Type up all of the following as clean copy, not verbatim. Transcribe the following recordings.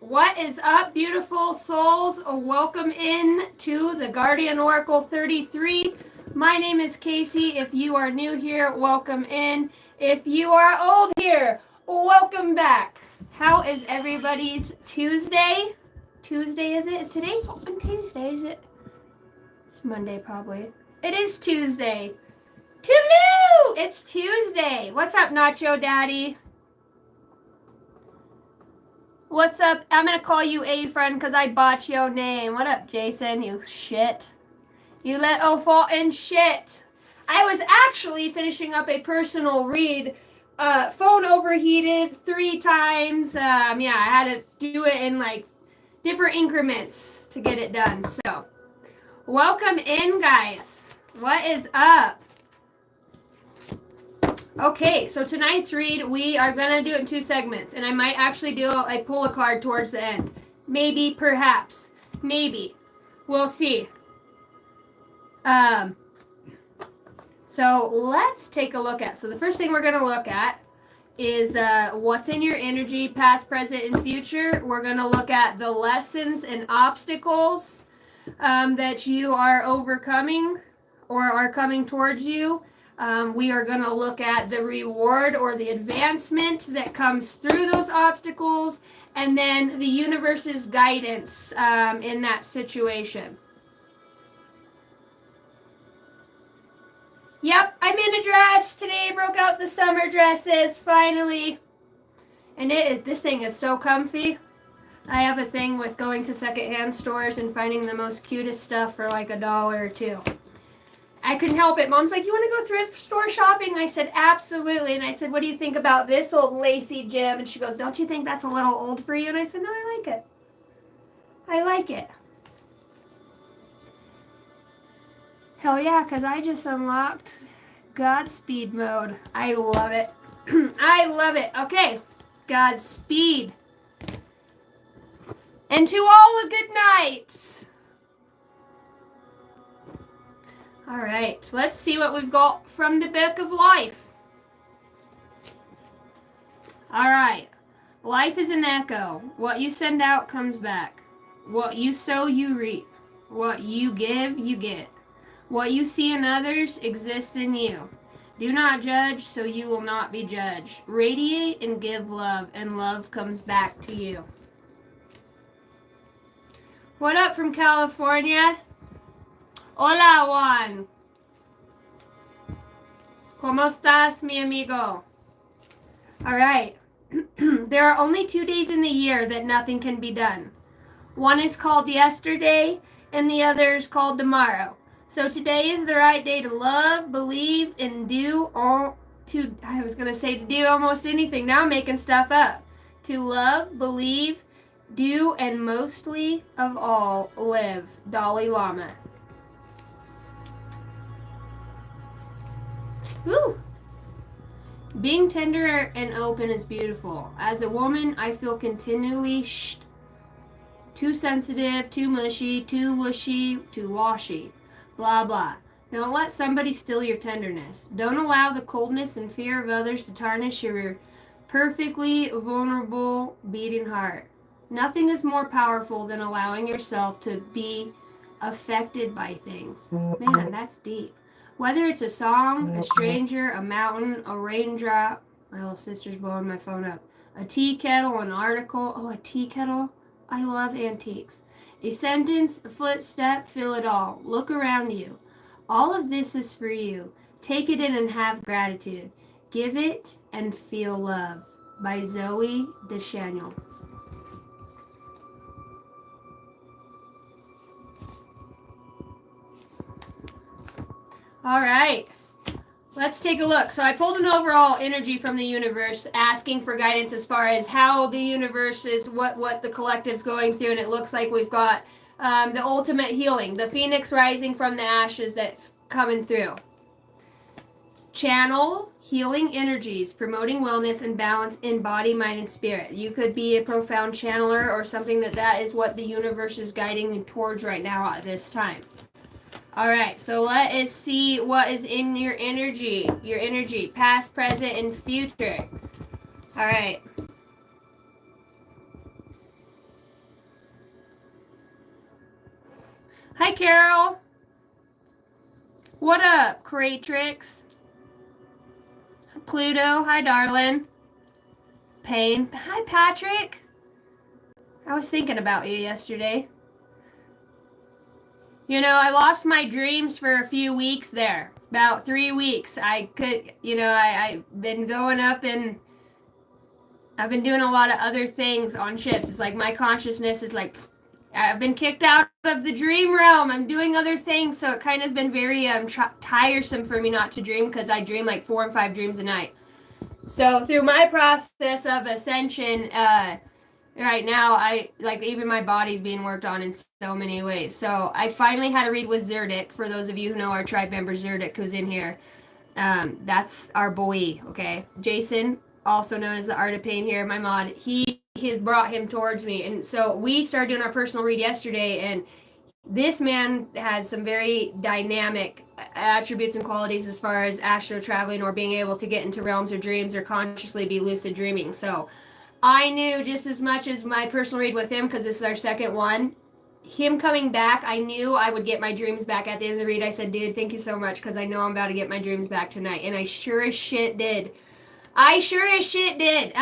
What is up, beautiful souls? Welcome in to the Guardian Oracle 33. My name is Casey. If you are new here, welcome in. If you are old here, welcome back. How is everybody's Tuesday? Tuesday, is it? Is today on Tuesday? Is it? It's Monday, probably. It is Tuesday. Toodaloo! It's Tuesday. What's up, Nacho Daddy? What's up? I'm gonna call you A friend because I botched your name. What up, Jason? You shit. You little fucking shit. I was actually finishing up a personal read. Phone overheated 3 times. I had to do it in like different increments to get it done. So, welcome in, guys. What is up? Okay, so tonight's read, we are going to do it in 2 segments, and I might actually pull a card towards the end. Maybe, perhaps, maybe. We'll see. So let's take a look at, so the first thing we're going to look at is what's in your energy, past, present, and future. We're going to look at the lessons and obstacles that you are overcoming or are coming towards you. We are going to look at the reward or the advancement that comes through those obstacles, and then the universe's guidance in that situation. Yep, I'm in a dress today. Broke out the summer dresses, finally. And this thing is so comfy. I have a thing with going to secondhand stores and finding the most cutest stuff for like $1 or $2. I couldn't help it. Mom's like, you want to go thrift store shopping? I said, absolutely. And I said, what do you think about this old lacy gem? And she goes, don't you think that's a little old for you? And I said, no, I like it. I like it. Hell yeah, because I just unlocked Godspeed mode. I love it. I love it. Okay, Godspeed. And to all a good night. All right, let's see what we've got from the Book of Life. All right, life is an echo. What you send out comes back. What you sow, you reap. What you give, you get. What you see in others exists in you. Do not judge, so you will not be judged. Radiate and give love, and love comes back to you. What up from California? Hola, Juan. ¿Cómo estás, mi amigo? All right. There are only 2 days in the year that nothing can be done. One is called yesterday, and the other is called tomorrow. So today is the right day to love, believe, and do almost anything. Now I'm making stuff up. To love, believe, do, and mostly of all, live. Dalai Lama. Woo! Being tender and open is beautiful. As a woman, I feel continually too sensitive, too mushy, too whooshy, too washy. Blah, blah. Don't let somebody steal your tenderness. Don't allow the coldness and fear of others to tarnish your perfectly vulnerable beating heart. Nothing is more powerful than allowing yourself to be affected by things. Man, that's deep. Whether it's a song, a stranger, a mountain, a raindrop, my little sister's blowing my phone up, a tea kettle, an article, a tea kettle, I love antiques, a sentence, a footstep, feel it all, look around you. All of this is for you. Take it in and have gratitude. Give it and feel love. By Zoe Deschanel. All right, let's take a look. So I pulled an overall energy from the universe asking for guidance as far as how the universe is, what the collective's going through, and it looks like we've got the ultimate healing, the phoenix rising from the ashes that's coming through. Channel healing energies, promoting wellness and balance in body, mind, and spirit. You could be a profound channeler or something that is what the universe is guiding you towards right now at this time. All right, so let us see what is in your energy, past, present, and future. All right. Hi, Carol. What up, Creatrix? Pluto. Hi, darling. Pain. Hi, Patrick. I was thinking about you yesterday. You know, I lost my dreams for a few weeks there. About 3 weeks. I've been going up and I've been doing a lot of other things on ships. It's like my consciousness is like, I've been kicked out of the dream realm. I'm doing other things, so it kind of has been very tiresome for me not to dream because I dream like 4 and 5 dreams a night. So through my process of ascension, right now, I like even my body's being worked on in so many ways. So I finally had a read with Zerdik. For those of you who know our tribe member Zerdik, who's in here, that's our boy. Okay, Jason, also known as the Art of Pain here, my mod. He brought him towards me, and so we started doing our personal read yesterday. And this man has some very dynamic attributes and qualities as far as astral traveling or being able to get into realms or dreams or consciously be lucid dreaming. So I knew just as much as my personal read with him, because this is our second one, him coming back, I knew I would get my dreams back at the end of the read. I said, dude, thank you so much, because I know I'm about to get my dreams back tonight. And I sure as shit did. I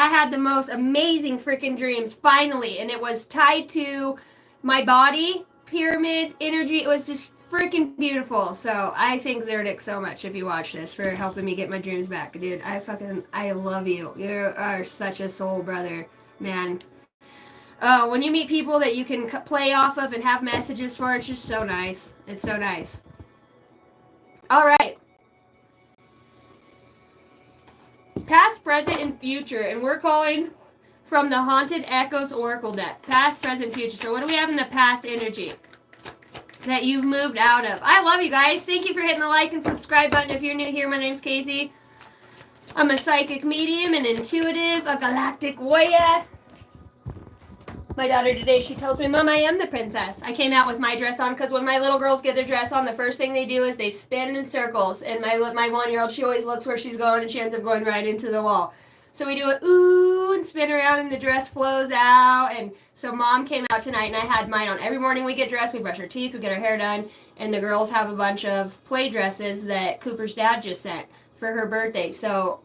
had the most amazing freaking dreams, finally. And it was tied to my body, pyramids, energy. It was just freaking beautiful. So I thank Zerdik so much, if you watch this, for helping me get my dreams back. Dude, I love you. You are such a soul brother, man. When you meet people that you can play off of and have messages for, it's just so nice. It's so nice. All right. Past, present, and future. And we're calling from the Haunted Echoes Oracle deck. Past, present, future. So what do we have in the past energy that you've moved out of? I love you guys. Thank you for hitting the like and subscribe button. If you're new here, my name's Casey. I'm a psychic medium, an intuitive, a galactic warrior. My daughter today, she tells me, Mom, I am the princess. I came out with my dress on because when my little girls get their dress on, the first thing they do is they spin in circles. And my 1-year-old, she always looks where she's going and she ends up going right into the wall. So we do it, ooh, and spin around and the dress flows out. And so Mom came out tonight and I had mine on. Every morning we get dressed, we brush our teeth, we get our hair done. And the girls have a bunch of play dresses that Cooper's dad just sent for her birthday. So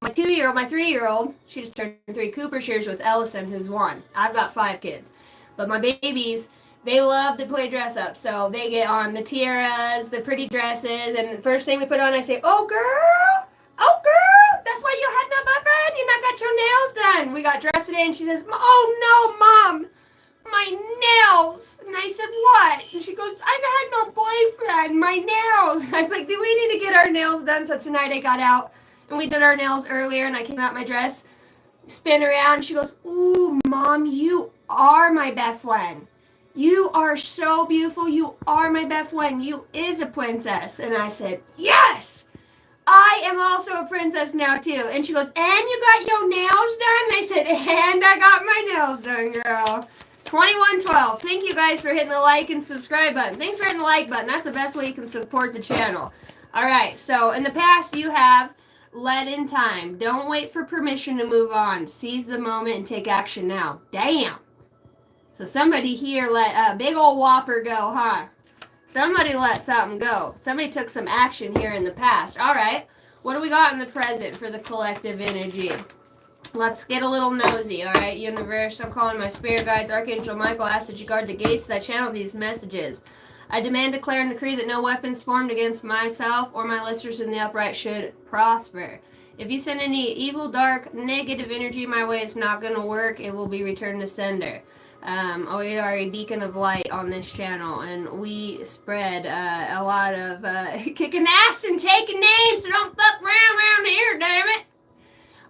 my 3-year-old, she just turned 3. Cooper shares with Ellison, who's 1. I've got 5 kids. But my babies, they love to play dress up. So they get on the tiaras, the pretty dresses, and the first thing we put on, I say, oh girl, that's why you had no boyfriend? You not got your nails done. We got dressed today, and she says, oh no, Mom, my nails. And I said, what? And she goes, I had no boyfriend, my nails. I was like, do we need to get our nails done? So tonight I got out. And we did our nails earlier, and I came out my dress, spin around. She goes, ooh, Mom, you are my best friend. You are so beautiful. You are my best friend. You is a princess. And I said, yes, I am also a princess now, too. And she goes, and you got your nails done? And I said, and I got my nails done, girl. 2112. Thank you guys for hitting the like and subscribe button. Thanks for hitting the like button. That's the best way you can support the channel. All right, so in the past, you have led in time. Don't wait for permission to move on. Seize the moment and take action now. Damn. So somebody here let a big old whopper go, huh? Somebody let something go. Somebody took some action here in the past. All right. What do we got in the present for the collective energy? Let's get a little nosy, all right? Universe, I'm calling my spirit guides. Archangel Michael asks that you guard the gates as I channel these messages. I demand, declare, and decree that no weapons formed against myself or my listeners in the upright should prosper. If you send any evil, dark, negative energy my way, it's not going to work. It will be returned to sender. We are a beacon of light on this channel, and we spread a lot of kicking ass and taking names, so don't fuck around here, damn it.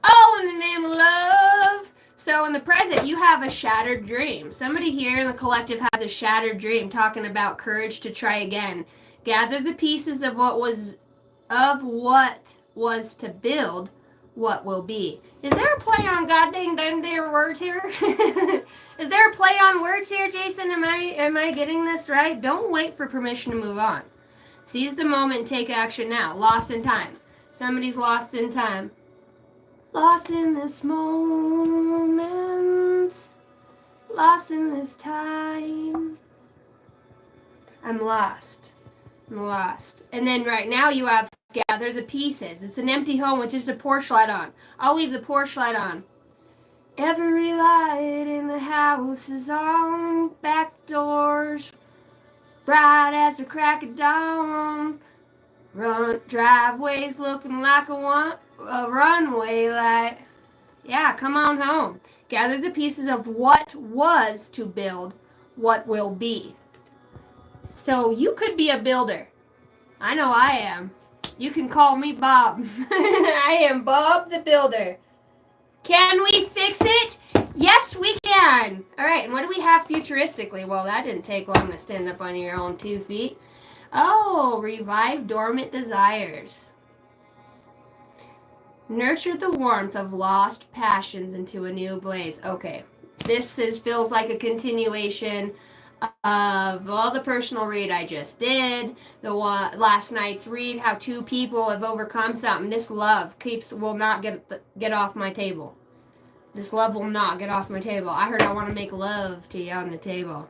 All in the name of love. So in the present, you have a shattered dream. Somebody here in the collective has a shattered dream, talking about courage to try again. Gather the pieces of what was to build what will be. Is there a play on goddamn their words here? Is there a play on words here, Jason? Am I getting this right? Don't wait for permission to move on. Seize the moment and take action now. Lost in time. Somebody's lost in time. Lost in this moment, lost in this time. I'm lost. I'm lost. And then right now you have gather the pieces. It's an empty home with just a porch light on. I'll leave the porch light on. Every light in the house is on. Back doors bright as the crack of dawn. Driveways looking like a runway light. Yeah, come on home. Gather the pieces of what was to build what will be. So you could be a builder. I know I am. You can call me Bob. I am Bob the Builder. Can we fix it? Yes, we can. All right, and what do we have futuristically? Well, that didn't take long to stand up on your own 2 feet. Oh, revive dormant desires. Nurture the warmth of lost passions into a new blaze. Okay, this feels like a continuation of all the personal read I just did, the one last night's read, how 2 people have overcome something. This love will not get off my table. This love will not get off my table. I heard I want to make love to you on the table.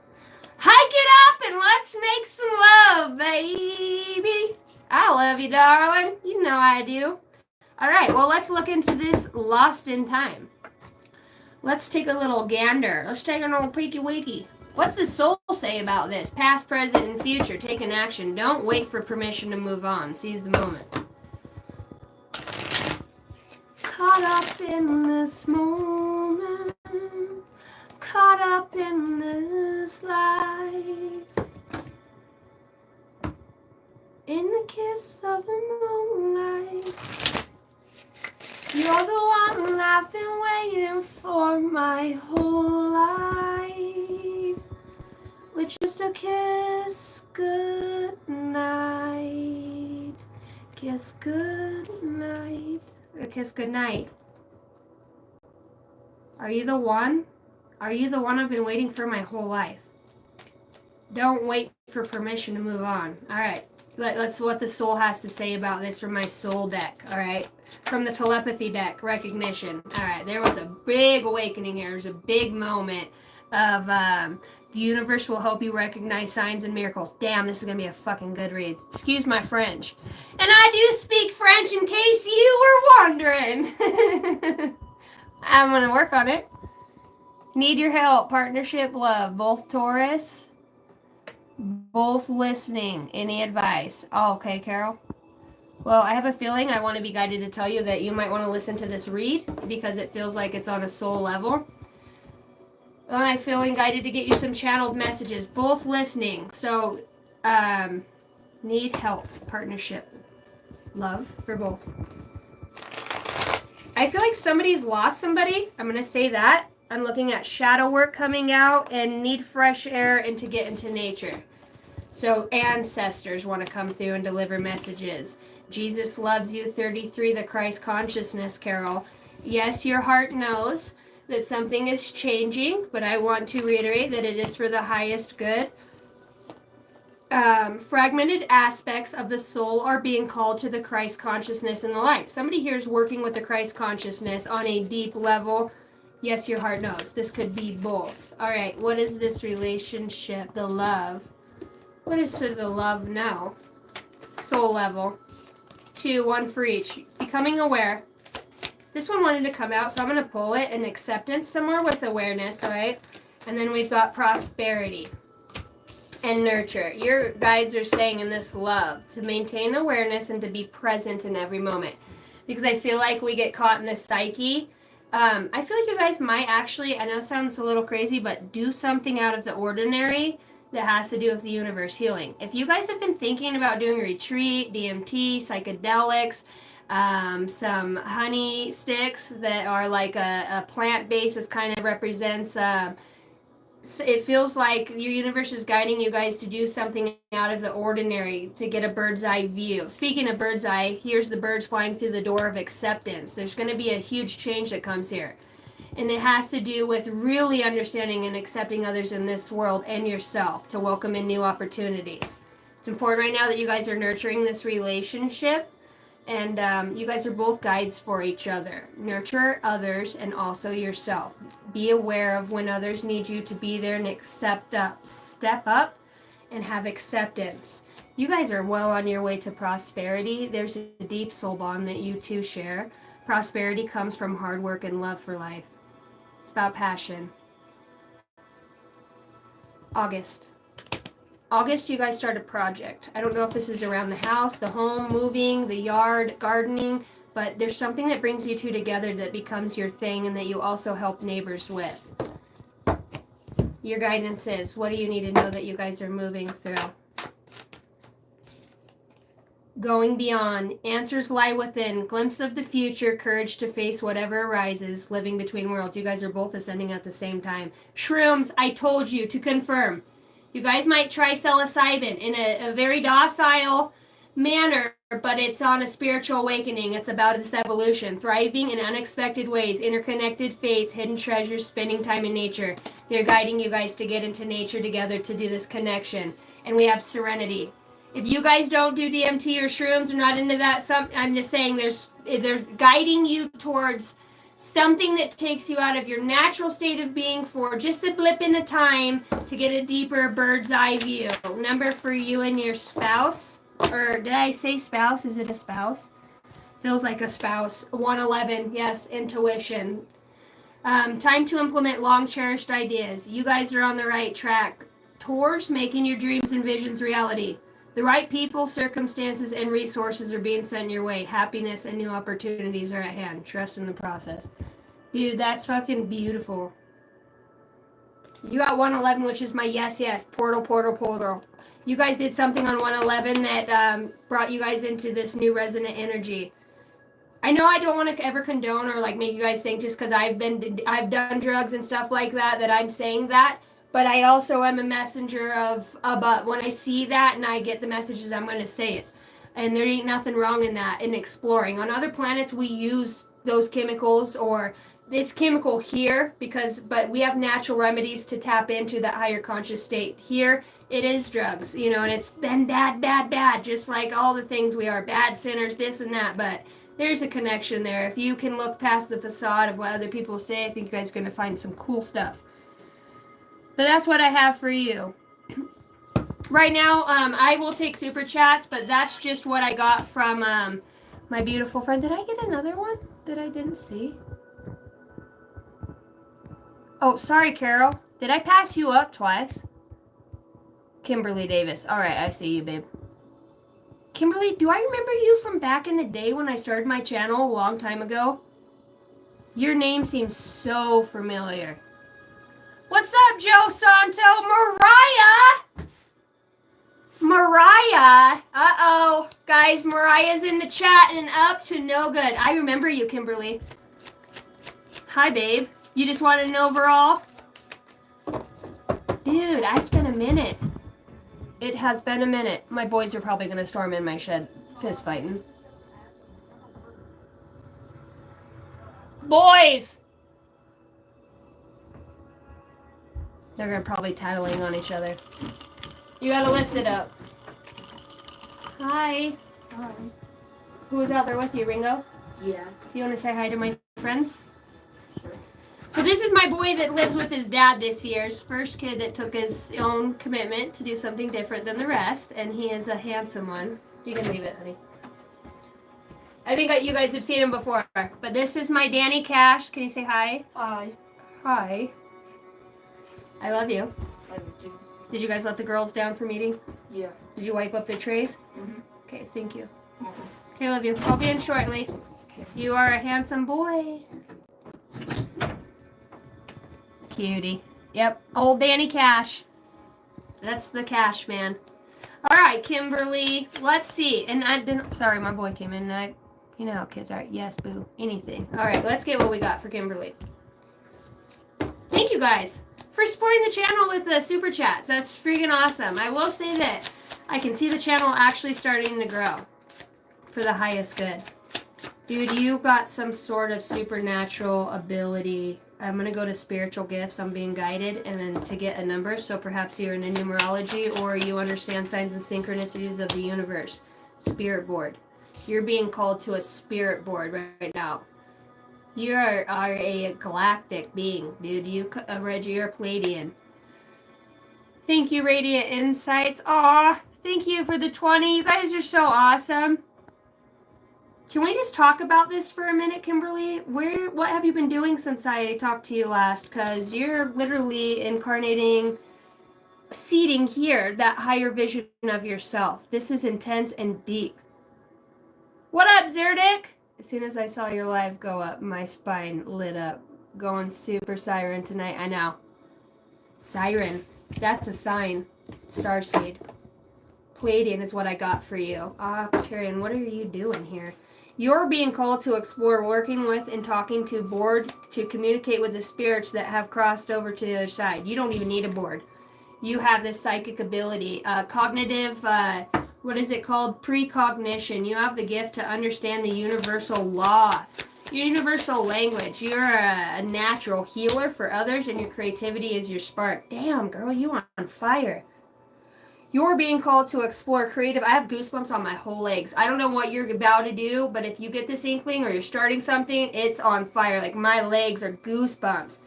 Hike it up and let's make some love, baby. I love you, darling. You know I do. All right, well, let's look into this lost in time. Let's take a little gander. Let's take a little peeky weeky. What's the soul say about this? Past, present, and future. Take an action. Don't wait for permission to move on. Seize the moment. Caught up in this moment. Caught up in this life. In the kiss of the moonlight. You're the one I've been waiting for my whole life. With just a kiss, good night. Kiss good night. A kiss good night. Are you the one? Are you the one I've been waiting for my whole life? Don't wait for permission to move on. All right. Let's what the soul has to say about this from my soul deck. All right. From the telepathy deck, recognition. All right. There was a big awakening here. There's a big moment of the universe will help you recognize signs and miracles. Damn, this is going to be a fucking good read. Excuse my French. And I do speak French in case you were wondering. I'm going to work on it. Need your help. Partnership, love. Both Taurus. Both listening. Any advice? Oh, okay, Carol. Well, I have a feeling I want to be guided to tell you that you might want to listen to this read because it feels like it's on a soul level. I'm feeling guided to get you some channeled messages. Both listening. So, need help. Partnership. Love for both. I feel like somebody's lost somebody. I'm going to say that. I'm looking at shadow work coming out and need fresh air and to get into nature. So ancestors want to come through and deliver messages. Jesus loves you, 33, the Christ consciousness, Carol. Yes, your heart knows that something is changing, but I want to reiterate that it is for the highest good. Fragmented aspects of the soul are being called to the Christ consciousness and the light. Somebody here is working with the Christ consciousness on a deep level. Yes, your heart knows. This could be both. All right, what is this relationship? The love. What is to the love now? Soul level. 2, 1 for each. Becoming aware. This one wanted to come out, so I'm going to pull it. And acceptance somewhere with awareness, all right? And then we've got prosperity and nurture. Your guides are saying in this love to maintain awareness and to be present in every moment. Because I feel like we get caught in the psyche. I feel like you guys might actually, I know it sounds a little crazy, but do something out of the ordinary that has to do with the universe healing. If you guys have been thinking about doing a retreat, DMT, psychedelics, some honey sticks that are like a plant base that kind of represents, it feels like your universe is guiding you guys to do something out of the ordinary to get a bird's eye view. Speaking of bird's eye, here's the birds flying through the door of acceptance. There's going to be a huge change that comes here. And it has to do with really understanding and accepting others in this world and yourself to welcome in new opportunities. It's important right now that you guys are nurturing this relationship. And you guys are both guides for each other. Nurture others and also yourself. Be aware of when others need you to be there and step up and have acceptance. You guys are well on your way to prosperity. There's a deep soul bond that you two share. Prosperity comes from hard work and love for life. It's about passion. August, you guys start a project. I don't know if this is around the house, the home, moving, the yard, gardening, but there's something that brings you two together that becomes your thing and that you also help neighbors with. Your guidance is, what do you need to know that you guys are moving through? Going beyond. Answers lie within. Glimpse of the future. Courage to face whatever arises. Living between worlds. You guys are both ascending at the same time. Shrooms, I told you to confirm. You guys might try psilocybin in a very docile manner, but it's on a spiritual awakening. It's about this evolution. Thriving in unexpected ways. Interconnected fates. Hidden treasures. Spending time in nature. They're guiding you guys to get into nature together to do this connection. And we have serenity. If you guys don't do DMT or shrooms or not into that, I'm just saying they're guiding you towards something that takes you out of your natural state of being for just a blip in the time to get a deeper bird's eye view. Number for you and your spouse, or did I say spouse? Is it a spouse? Feels like a spouse. 111, yes, intuition. Time to implement long cherished ideas. You guys are on the right track towards making your dreams and visions reality. The right people, circumstances, and resources are being sent your way. Happiness and new opportunities are at hand. Trust in the process. Dude, that's fucking beautiful. You got 111, which is my yes. Portal. You guys did something on 111 that brought you guys into this new resonant energy. I know I don't want to ever condone or like make you guys think just because I've done drugs and stuff like that I'm saying that. But I also am a messenger of, but when I see that and I get the messages, I'm going to say it. And there ain't nothing wrong in that, in exploring. On other planets, we use those chemicals, or it's chemical here, but we have natural remedies to tap into that higher conscious state. Here, it is drugs, and it's been bad, just like all the things we are, bad sinners, this and that, but there's a connection there. If you can look past the facade of what other people say, I think you guys are going to find some cool stuff. But that's what I have for you. Right now, I will take super chats, but that's just what I got from my beautiful friend. Did I get another one that I didn't see? Oh, sorry, Carol. Did I pass you up twice? Kimberly Davis. All right, I see you, babe. Kimberly, do I remember you from back in the day when I started my channel a long time ago? Your name seems so familiar. What's up, Joe Santo? Mariah! Uh-oh. Guys, Mariah's in the chat and up to no good. I remember you, Kimberly. Hi, babe. You just wanted an overall? Dude, it's been a minute. It has been a minute. My boys are probably going to storm in my shed fist fighting. Boys! They're going to probably tattling on each other. You got to lift it up. Hi. Hi. Who was out there with you, Ringo? Yeah. Do you want to say hi to my friends? Sure. So this is my boy that lives with his dad this year. His first kid that took his own commitment to do something different than the rest. And he is a handsome one. You can leave it, honey. I think you guys have seen him before. But this is my Danny Cash. Can you say hi? Hi. Hi. I love you. I do too. Did you guys let the girls down for meeting? Yeah. Did you wipe up their trays? Mm-hmm. Okay, thank you. Mm-hmm. Okay, love you. I'll be in shortly. Okay. You are a handsome boy. Cutie. Yep, old Danny Cash. That's the Cash man. All right, Kimberly. Let's see. And I didn't. Sorry, my boy came in. And you know how kids are. Yes, boo. Anything. All right, let's get what we got for Kimberly. Thank you guys for supporting the channel with the super chats. That's freaking awesome. I will say that I can see the channel actually starting to grow for the highest good. Dude, you got some sort of supernatural ability. I'm going to go to spiritual gifts. I'm being guided, and then to get a number. So perhaps you're in a numerology or you understand signs and synchronicities of the universe. Spirit board. You're being called to a spirit board right now. You are a galactic being, dude. You're a Pleiadian. Thank you, Radiant Insights. Aw, thank you for the 20. You guys are so awesome. Can we just talk about this for a minute, Kimberly? What have you been doing since I talked to you last? Because you're literally incarnating, seeding here that higher vision of yourself. This is intense and deep. What up, Zerdik? As soon as I saw your live go up, my spine lit up. Going super siren tonight. I know. Siren. That's a sign. Starseed. Pleiadian is what I got for you. Tyrion, what are you doing here? You're being called to explore working with and talking to board to communicate with the spirits that have crossed over to the other side. You don't even need a board. You have this psychic ability. Cognitive, what is it called? Precognition. You have the gift to understand the universal laws. Your universal language. You're a natural healer for others, and your creativity is your spark. Damn, girl, you are on fire. You're being called to explore creative. I have goosebumps on my whole legs. I don't know what you're about to do, but if you get this inkling or you're starting something, it's on fire. Like my legs are goosebumps.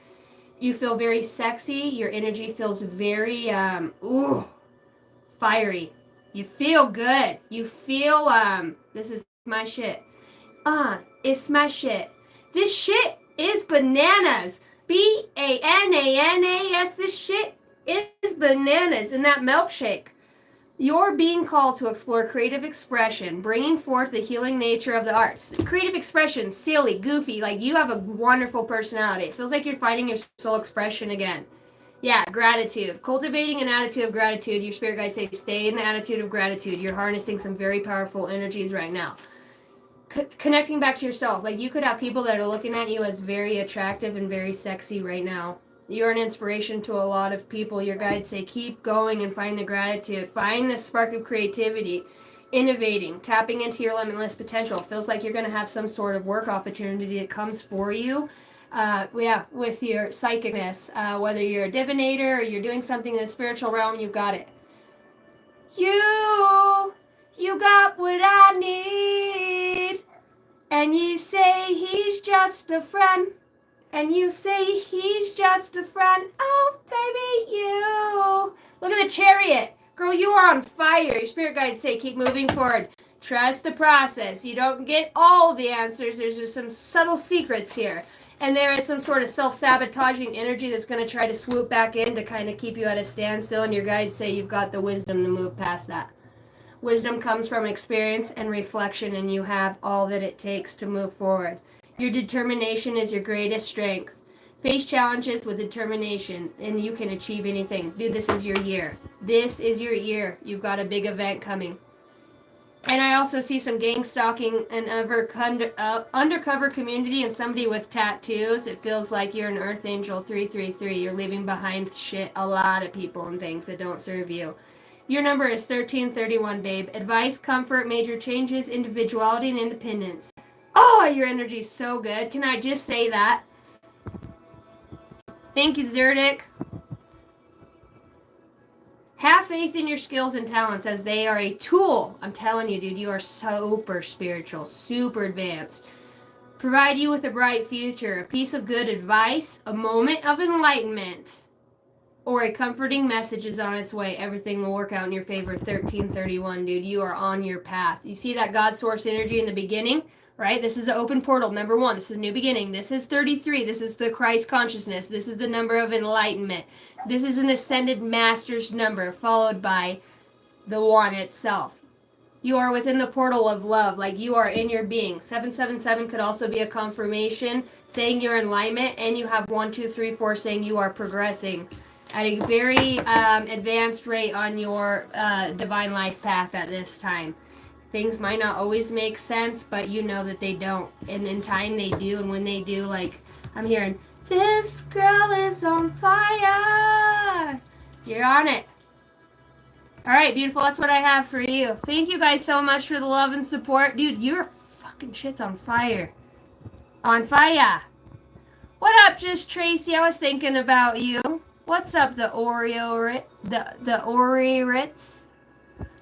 You feel very sexy. Your energy feels very, fiery. You feel good. You feel, this is my shit. It's my shit. This shit is bananas. bananas. This shit is bananas in that milkshake. You're being called to explore creative expression, bringing forth the healing nature of the arts. Creative expression, silly, goofy, like you have a wonderful personality. It feels like you're finding your soul expression again. Yeah, gratitude. Cultivating an attitude of gratitude. Your spirit guides say stay in the attitude of gratitude. You're harnessing some very powerful energies right now. Connecting back to yourself. Like you could have people that are looking at you as very attractive and very sexy right now. You're an inspiration to a lot of people. Your guides say keep going and find the gratitude. Find the spark of creativity. Innovating. Tapping into your limitless potential. Feels like you're going to have some sort of work opportunity that comes for you. With your psychicness. Whether you're a divinator or you're doing something in the spiritual realm, you got it. You got what I need. And you say he's just a friend. And you say he's just a friend. Oh, baby, you. Look at the chariot. Girl, you are on fire. Your spirit guides say keep moving forward. Trust the process. You don't get all the answers. There's just some subtle secrets here. And there is some sort of self-sabotaging energy that's going to try to swoop back in to kind of keep you at a standstill. And your guides say you've got the wisdom to move past that. Wisdom comes from experience and reflection, and you have all that it takes to move forward. Your determination is your greatest strength. Face challenges with determination, and you can achieve anything. Dude, this is your year. This is your year. You've got a big event coming. And I also see some gang stalking and undercover community and somebody with tattoos. It feels like you're an Earth Angel 333. You're leaving behind shit, a lot of people and things that don't serve you. Your number is 1331, babe. Advice, comfort, major changes, individuality, and independence. Oh, your energy's so good. Can I just say that? Thank you, Zerdik. Have faith in your skills and talents as they are a tool. I'm telling you, dude, you are super spiritual, super advanced. Provide you with a bright future, a piece of good advice, a moment of enlightenment, or a comforting message is on its way. Everything will work out in your favor. 1331, dude. You are on your path. You see that God source energy in the beginning? Right? This is an open portal. Number 1. This is new beginning. This is 33. This is the Christ consciousness. This is the number of enlightenment. This is an ascended master's number followed by the one itself. You are within the portal of love, like you are in your being. 777 could also be a confirmation saying you're in alignment, and you have 1, 2, 3, 4 saying you are progressing at a very advanced rate on your divine life path at this time. Things might not always make sense, but you know that they don't. And in time they do, and when they do, like, I'm hearing, this girl is on fire. You're on it. All right, beautiful. That's what I have for you. Thank you guys so much for the love and support. Dude, your fucking shit's on fire. On fire. What up, Just Tracy? I was thinking about you. What's up, the Oreo the Ori Ritz?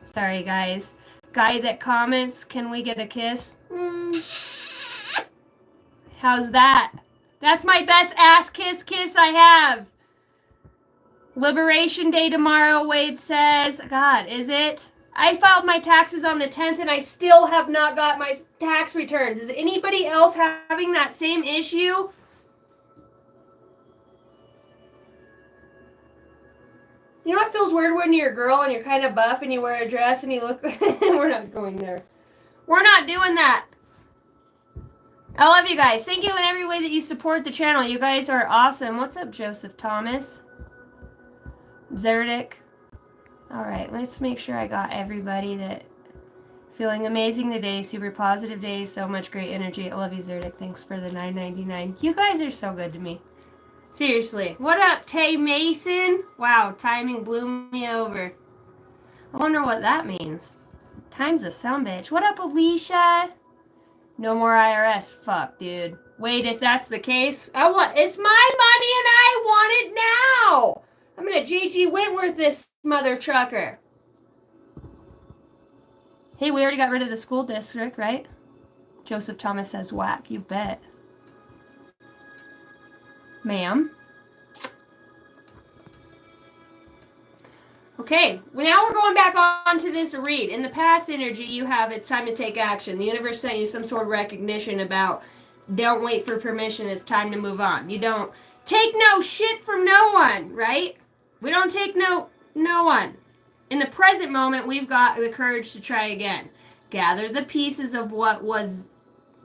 Sorry, guys. Guy that comments, can we get a kiss? How's that? That's my best ass kiss I have. Liberation Day tomorrow, Wade says. God, is it? I filed my taxes on the 10th and I still have not got my tax returns. Is anybody else having that same issue? You know what feels weird when you're a girl and you're kind of buff and you wear a dress and you look... We're not going there. We're not doing that. I love you guys. Thank you in every way that you support the channel. You guys are awesome. What's up, Joseph Thomas? Zerdic. Alright, let's make sure I got everybody that... Feeling amazing today. Super positive day. So much great energy. I love you, Zerdic. Thanks for the $9.99. You guys are so good to me. Seriously. What up, Tay Mason? Wow, timing blew me over. I wonder what that means. Time's a sumbitch. What up, Alicia? No more IRS. Fuck, dude. Wait, if that's the case, it's my money and I want it now. I'm gonna GG Wentworth this mother trucker. Hey, we already got rid of the school district, right? Joseph Thomas says whack. You bet. Ma'am. Okay, well, now we're going back on to this read. In the past energy, you have it's time to take action. The universe sent you some sort of recognition about don't wait for permission, it's time to move on. You don't take no shit from no one, right? We don't take no one. In the present moment, we've got the courage to try again. Gather the pieces of what was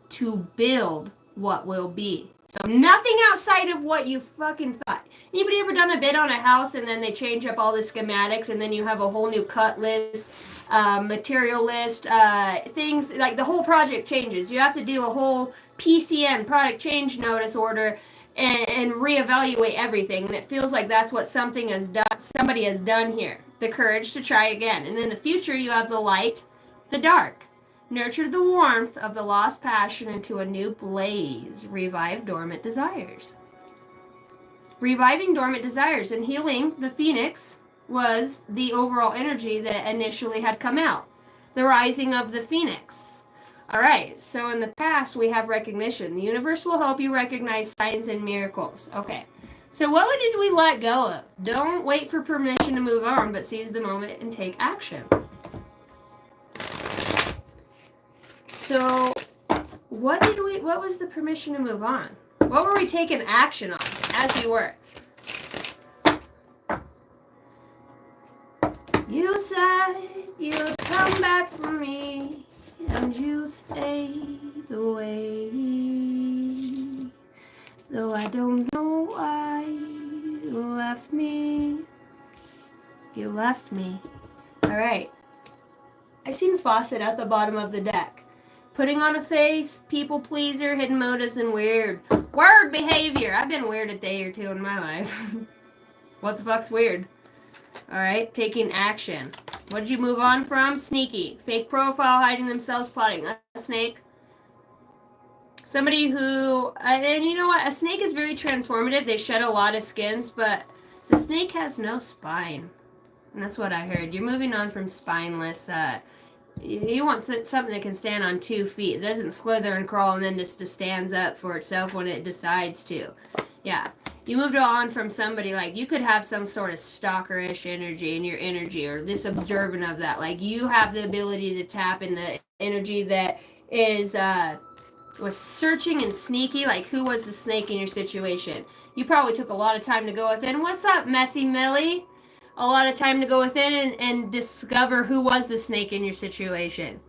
to build what will be. So nothing outside of what you fucking thought. Anybody ever done a bid on a house and then they change up all the schematics and then you have a whole new cut list, material list, things, like the whole project changes. You have to do a whole PCN, product change notice order, and reevaluate everything. And it feels like that's what somebody has done here. The courage to try again. And in the future, you have the light, the dark. Nurture the warmth of the lost passion into a new blaze. Revive dormant desires. Reviving dormant desires and healing the phoenix was the overall energy that initially had come out. The rising of the phoenix. All right, so in the past, we have recognition. The universe will help you recognize signs and miracles. Okay, so what did we let go of? Don't wait for permission to move on, but seize the moment and take action. So, what was the permission to move on? What were we taking action on as we were? You said you'd come back for me, and you stayed away. Though I don't know why you left me. You left me. Alright. I seen Fawcett at the bottom of the deck. Putting on a face, people pleaser, hidden motives, and weird behavior. I've been weird a day or two in my life. What the fuck's weird? Alright, taking action. What did you move on from? Sneaky. Fake profile, hiding themselves, plotting. A snake. Somebody who, and you know what? A snake is very transformative. They shed a lot of skins, but the snake has no spine. And that's what I heard. You're moving on from spineless, you want something that can stand on 2 feet. It doesn't slither and crawl and then just stands up for itself when it decides to. Yeah. You moved on from somebody, like, you could have some sort of stalker-ish energy in your energy, or this observant of that. Like, you have the ability to tap in the energy that is, was searching and sneaky. Like, who was the snake in your situation? You probably took a lot of time to go within. What's up, Messy Millie? A lot of time to go within and discover who was the snake in your situation.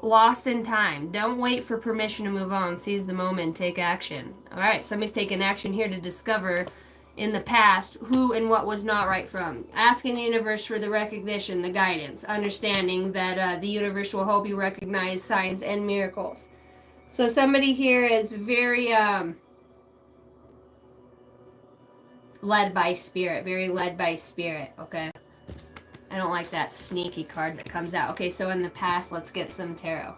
Lost in time. Don't wait for permission to move on. Seize the moment. Take action. All right, somebody's taking action here to discover in the past who and what was not right from. Asking the universe for the recognition, the guidance, understanding that the universe will help you recognize signs and miracles. So somebody here is very led by spirit. Very led by spirit, okay? I don't like that sneaky card that comes out. Okay, so in the past, let's get some tarot.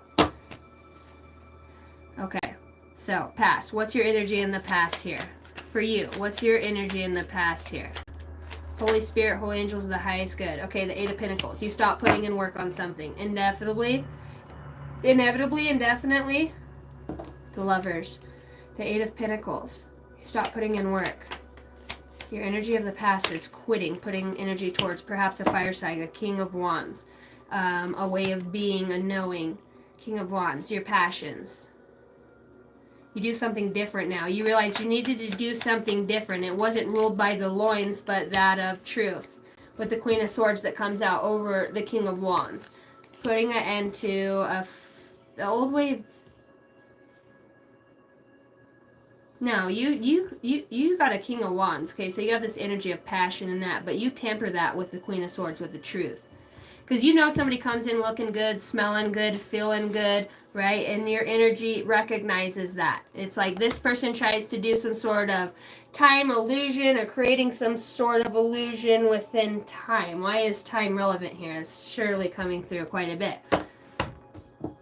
Okay, so past. What's your energy in the past here? For you, what's your energy in the past here? Holy Spirit, Holy Angels of the highest good. Okay, the Eight of Pentacles. You stop putting in work on something. Inevitably, indefinitely. The Lovers. The Eight of Pentacles. You stop putting in work. Your energy of the past is quitting, putting energy towards perhaps a fire sign, a King of Wands, a way of being, a knowing. King of Wands, your passions. You do something different now. You realize you needed to do something different. It wasn't ruled by the loins, but that of truth. With the Queen of Swords that comes out over the King of Wands. Putting an end to the old way of... No, you got a King of Wands, okay? So you have this energy of passion and that, but you temper that with the Queen of Swords, with the truth. Because you know somebody comes in looking good, smelling good, feeling good, right? And your energy recognizes that. It's like this person tries to do some sort of time illusion or creating some sort of illusion within time. Why is time relevant here? It's surely coming through quite a bit.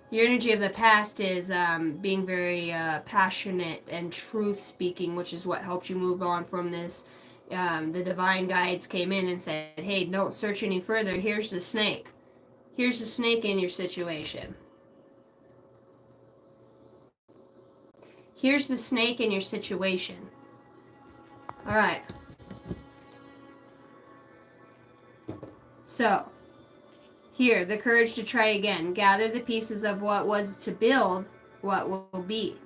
Your energy of the past is being very passionate and truth-speaking, which is what helped you move on from this. The divine guides came in and said, hey, don't search any further. Here's the snake. Here's the snake in your situation. Here's the snake in your situation. All right. So, here, the courage to try again. Gather the pieces of what was to build what will be.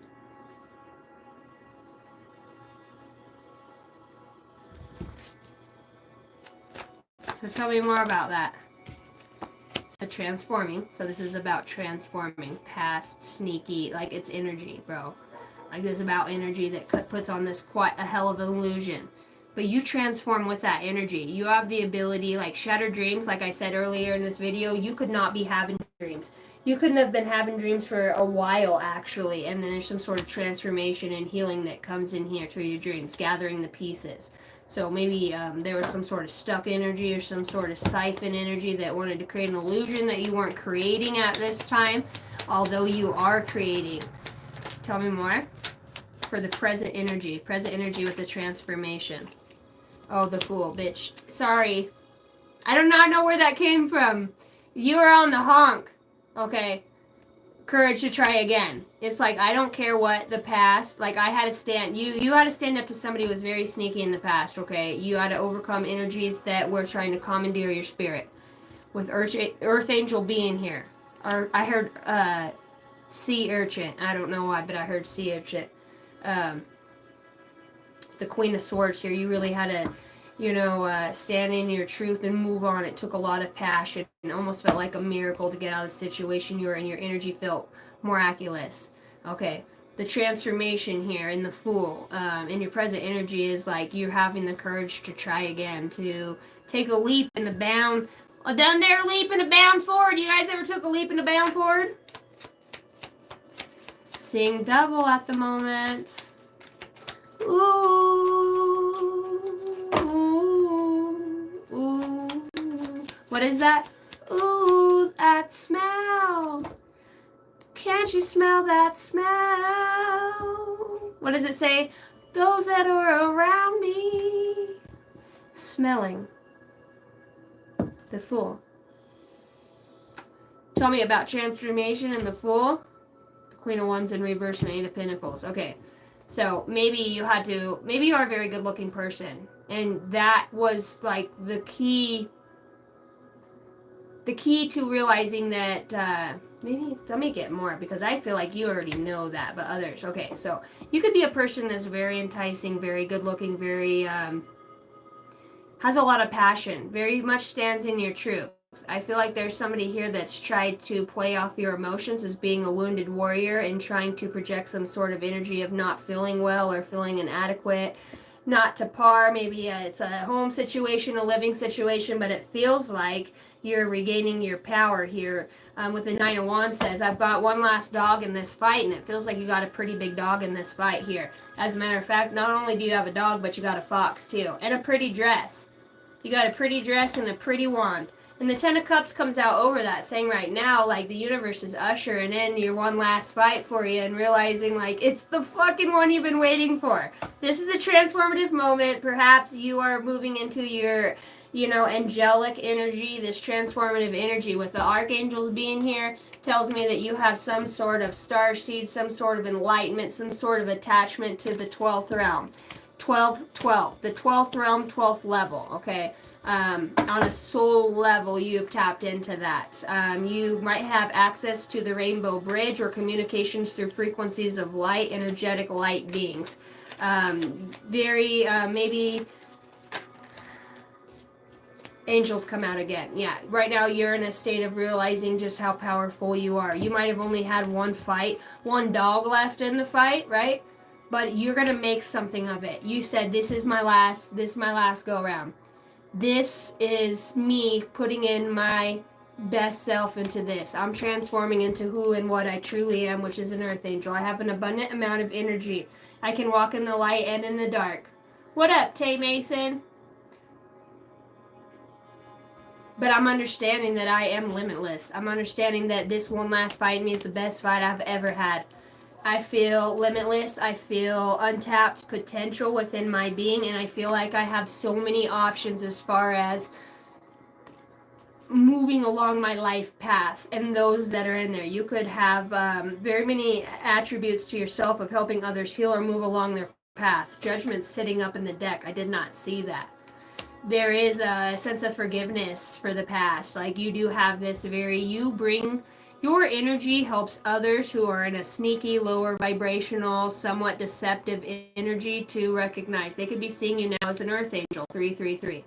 So tell me more about that. So transforming. So this is about transforming. Past, sneaky, like it's energy, bro. Like it's about energy that puts on this quite a hell of an illusion. But you transform with that energy. You have the ability, like shattered dreams, like I said earlier in this video, you could not be having dreams. You couldn't have been having dreams for a while, actually. And then there's some sort of transformation and healing that comes in here through your dreams, gathering the pieces. So maybe there was some sort of stuck energy or some sort of siphon energy that wanted to create an illusion that you weren't creating at this time, although you are creating. Tell me more. For the present energy with the transformation. Oh, the Fool, bitch. Sorry. I do not know where that came from. You are on the honk. Okay. Courage to try again. It's like, I don't care what the past, like I had to stand, you had to stand up to somebody who was very sneaky in the past, okay? You had to overcome energies that were trying to commandeer your spirit. With Earth Angel being here. Or I heard Sea Urchin. I don't know why, but I heard Sea Urchin. The Queen of Swords here, you really had to, stand in your truth and move on. It took a lot of passion and almost felt like a miracle to get out of the situation you were in. Your energy felt miraculous. Okay, the transformation here in the Fool, in your present energy is like you're having the courage to try again, to take a leap and a bound. Down there, leap and a bound forward. You guys ever took a leap and a bound forward? Seeing double at the moment. Ooh, ooh, ooh. What is that? Ooh, that smell. Can't you smell that smell? What does it say? Those that are around me. Smelling. The Fool. Tell me about transformation and the Fool. Queen of Wands in reverse and Eight of Pentacles. Okay, so maybe you are a very good looking person, and that was like the key to realizing that maybe let me get more, because I feel like you already know that, but others. Okay, so you could be a person that's very enticing, very good looking, very has a lot of passion, very much stands in your truth. I feel like there's somebody here that's tried to play off your emotions as being a wounded warrior and trying to project some sort of energy of not feeling well or feeling inadequate, not to par. Maybe it's a home situation, a living situation, but it feels like you're regaining your power here. With the Nine of Wands says, I've got one last dog in this fight, and it feels like you got a pretty big dog in this fight here. As a matter of fact, not only do you have a dog, but you got a fox too, and a pretty dress. You got a pretty dress and a pretty wand. And the Ten of Cups comes out over that, saying right now, like, the universe is ushering in your one last fight for you and realizing, like, it's the fucking one you've been waiting for. This is the transformative moment. Perhaps you are moving into your, angelic energy, this transformative energy. With the archangels being here, tells me that you have some sort of starseed, some sort of enlightenment, some sort of attachment to the 12th realm. 12, the 12th realm, 12th level, okay? On a soul level, you've tapped into that. You might have access to the rainbow bridge or communications through frequencies of light, energetic light beings. Maybe angels come out again. Yeah, right now you're in a state of realizing just how powerful you are. You might have only had one fight, one dog left in the fight, right? But you're gonna make something of it. You said this is my last go around. This is me putting in my best self into this. I'm transforming into who and what I truly am, which is an earth angel. I have an abundant amount of energy. I can walk in the light and in the dark. What up, Tay Mason? But I'm understanding that I am limitless. I'm understanding that this one last fight in me is the best fight I've ever had. I feel limitless. I feel untapped potential within my being, and I feel like I have so many options as far as moving along my life path and those that are in there. You could have very many attributes to yourself of helping others heal or move along their path. Judgment's sitting up in the deck. I did not see that. There is a sense of forgiveness for the past. Like you do have this you bring your energy helps others who are in a sneaky, lower vibrational, somewhat deceptive energy to recognize. They could be seeing you now as an earth angel, 333.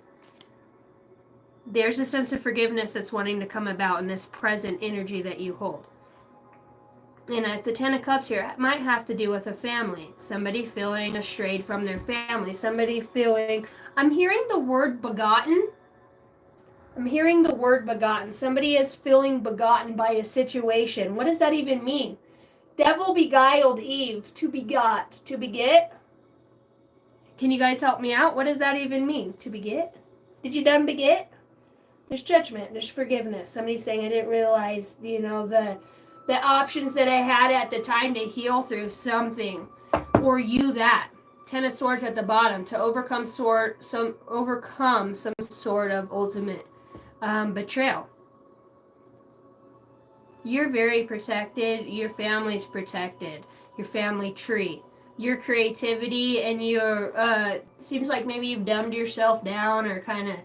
There's a sense of forgiveness that's wanting to come about in this present energy that you hold. And at the Ten of Cups here, it might have to do with a family. Somebody feeling estrayed from their family. Somebody feeling... I'm hearing the word begotten. Somebody is feeling begotten by a situation. What does that even mean? Devil beguiled Eve to begot. To beget? Can you guys help me out? What does that even mean? To beget? Did you done beget? There's judgment. There's forgiveness. Somebody's saying I didn't realize, the options that I had at the time to heal through something, or that 10 of Swords at the bottom to overcome some sort of ultimate betrayal. You're very protected. Your family's protected. Your family tree, your creativity, and your seems like maybe you've dumbed yourself down or kind of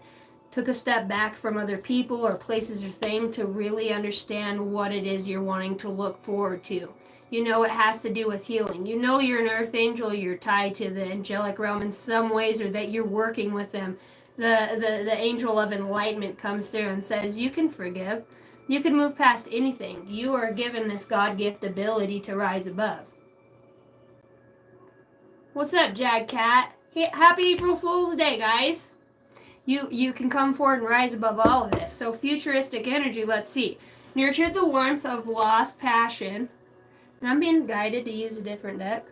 took a step back from other people or places or things to really understand what it is you're wanting to look forward to. It has to do with healing. You're an earth angel. You're tied to the angelic realm in some ways, or that you're working with them. The angel of enlightenment comes through and says, you can forgive. You can move past anything. You are given this God gift ability to rise above. What's up, Jag Cat? Happy April Fool's Day, guys. You can come forward and rise above all of this. So futuristic energy, let's see. Nurture the warmth of lost passion. And I'm being guided to use a different deck.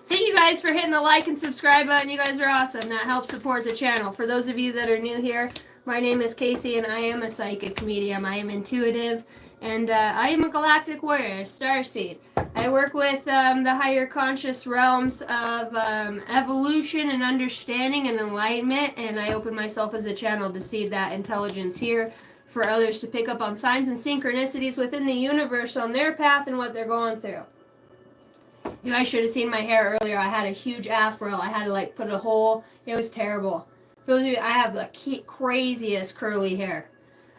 Thank you guys for hitting the like and subscribe button. You guys are awesome. That helps support the channel. For those of you that are new here, my name is Casey and I am a psychic medium. I am intuitive. And I am a galactic warrior, a starseed. I work with the higher conscious realms of evolution and understanding and enlightenment, and I open myself as a channel to see that intelligence here for others to pick up on signs and synchronicities within the universe on their path and what they're going through. You guys should have seen my hair earlier. I had a huge afro. I had to put a hole. It was terrible. For those of you, I have the craziest curly hair.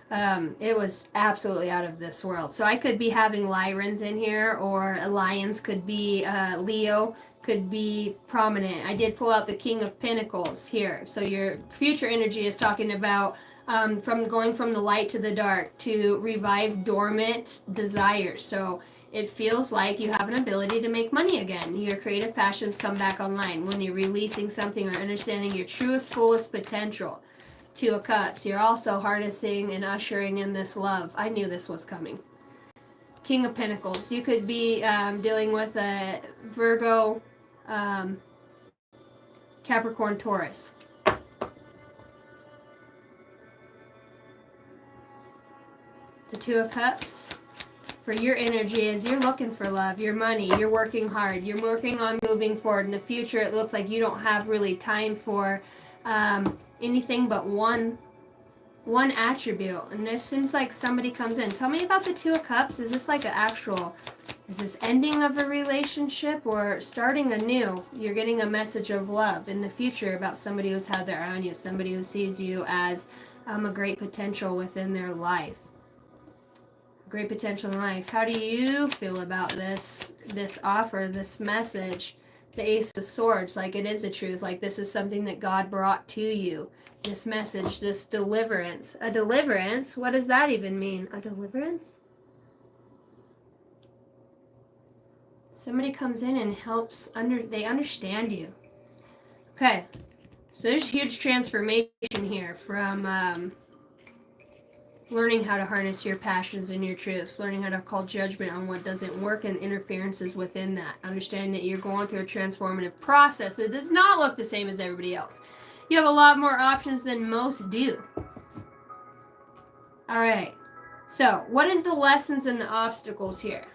It was absolutely out of this world. So I could be having Lyrans in here, or Lions could be Leo, could be prominent. I did pull out the King of Pentacles here. So your future energy is talking about from going from the light to the dark to revive dormant desires. So it feels like you have an ability to make money again. Your creative passions come back online when you're releasing something or understanding your truest, fullest potential. Two of Cups, you're also harnessing and ushering in this love. I knew this was coming. King of Pentacles, you could be dealing with a Virgo, Capricorn, Taurus. The Two of Cups, for your energy is you're looking for love, your money, you're working hard, you're working on moving forward. In the future, it looks like you don't have really time for anything but one one attribute. And this seems like somebody comes in. Tell me about the Two of Cups. Is this like an actual, is this ending of a relationship or starting anew? You're getting a message of love in the future about somebody who's had their eye on you, somebody who sees you as a great potential within their life. Great potential in life. How do you feel about this offer, this message? The Ace of Swords, like it is a truth, like this is something that God brought to you. This message, this deliverance. A deliverance? What does that even mean? A deliverance? Somebody comes in and helps, they understand you. Okay, so there's a huge transformation here from learning how to harness your passions and your truths, learning how to call judgment on what doesn't work and interferences within that, understanding that you're going through a transformative process that does not look the same as everybody else. You have a lot more options than most do. All right, so what is the lessons and the obstacles here?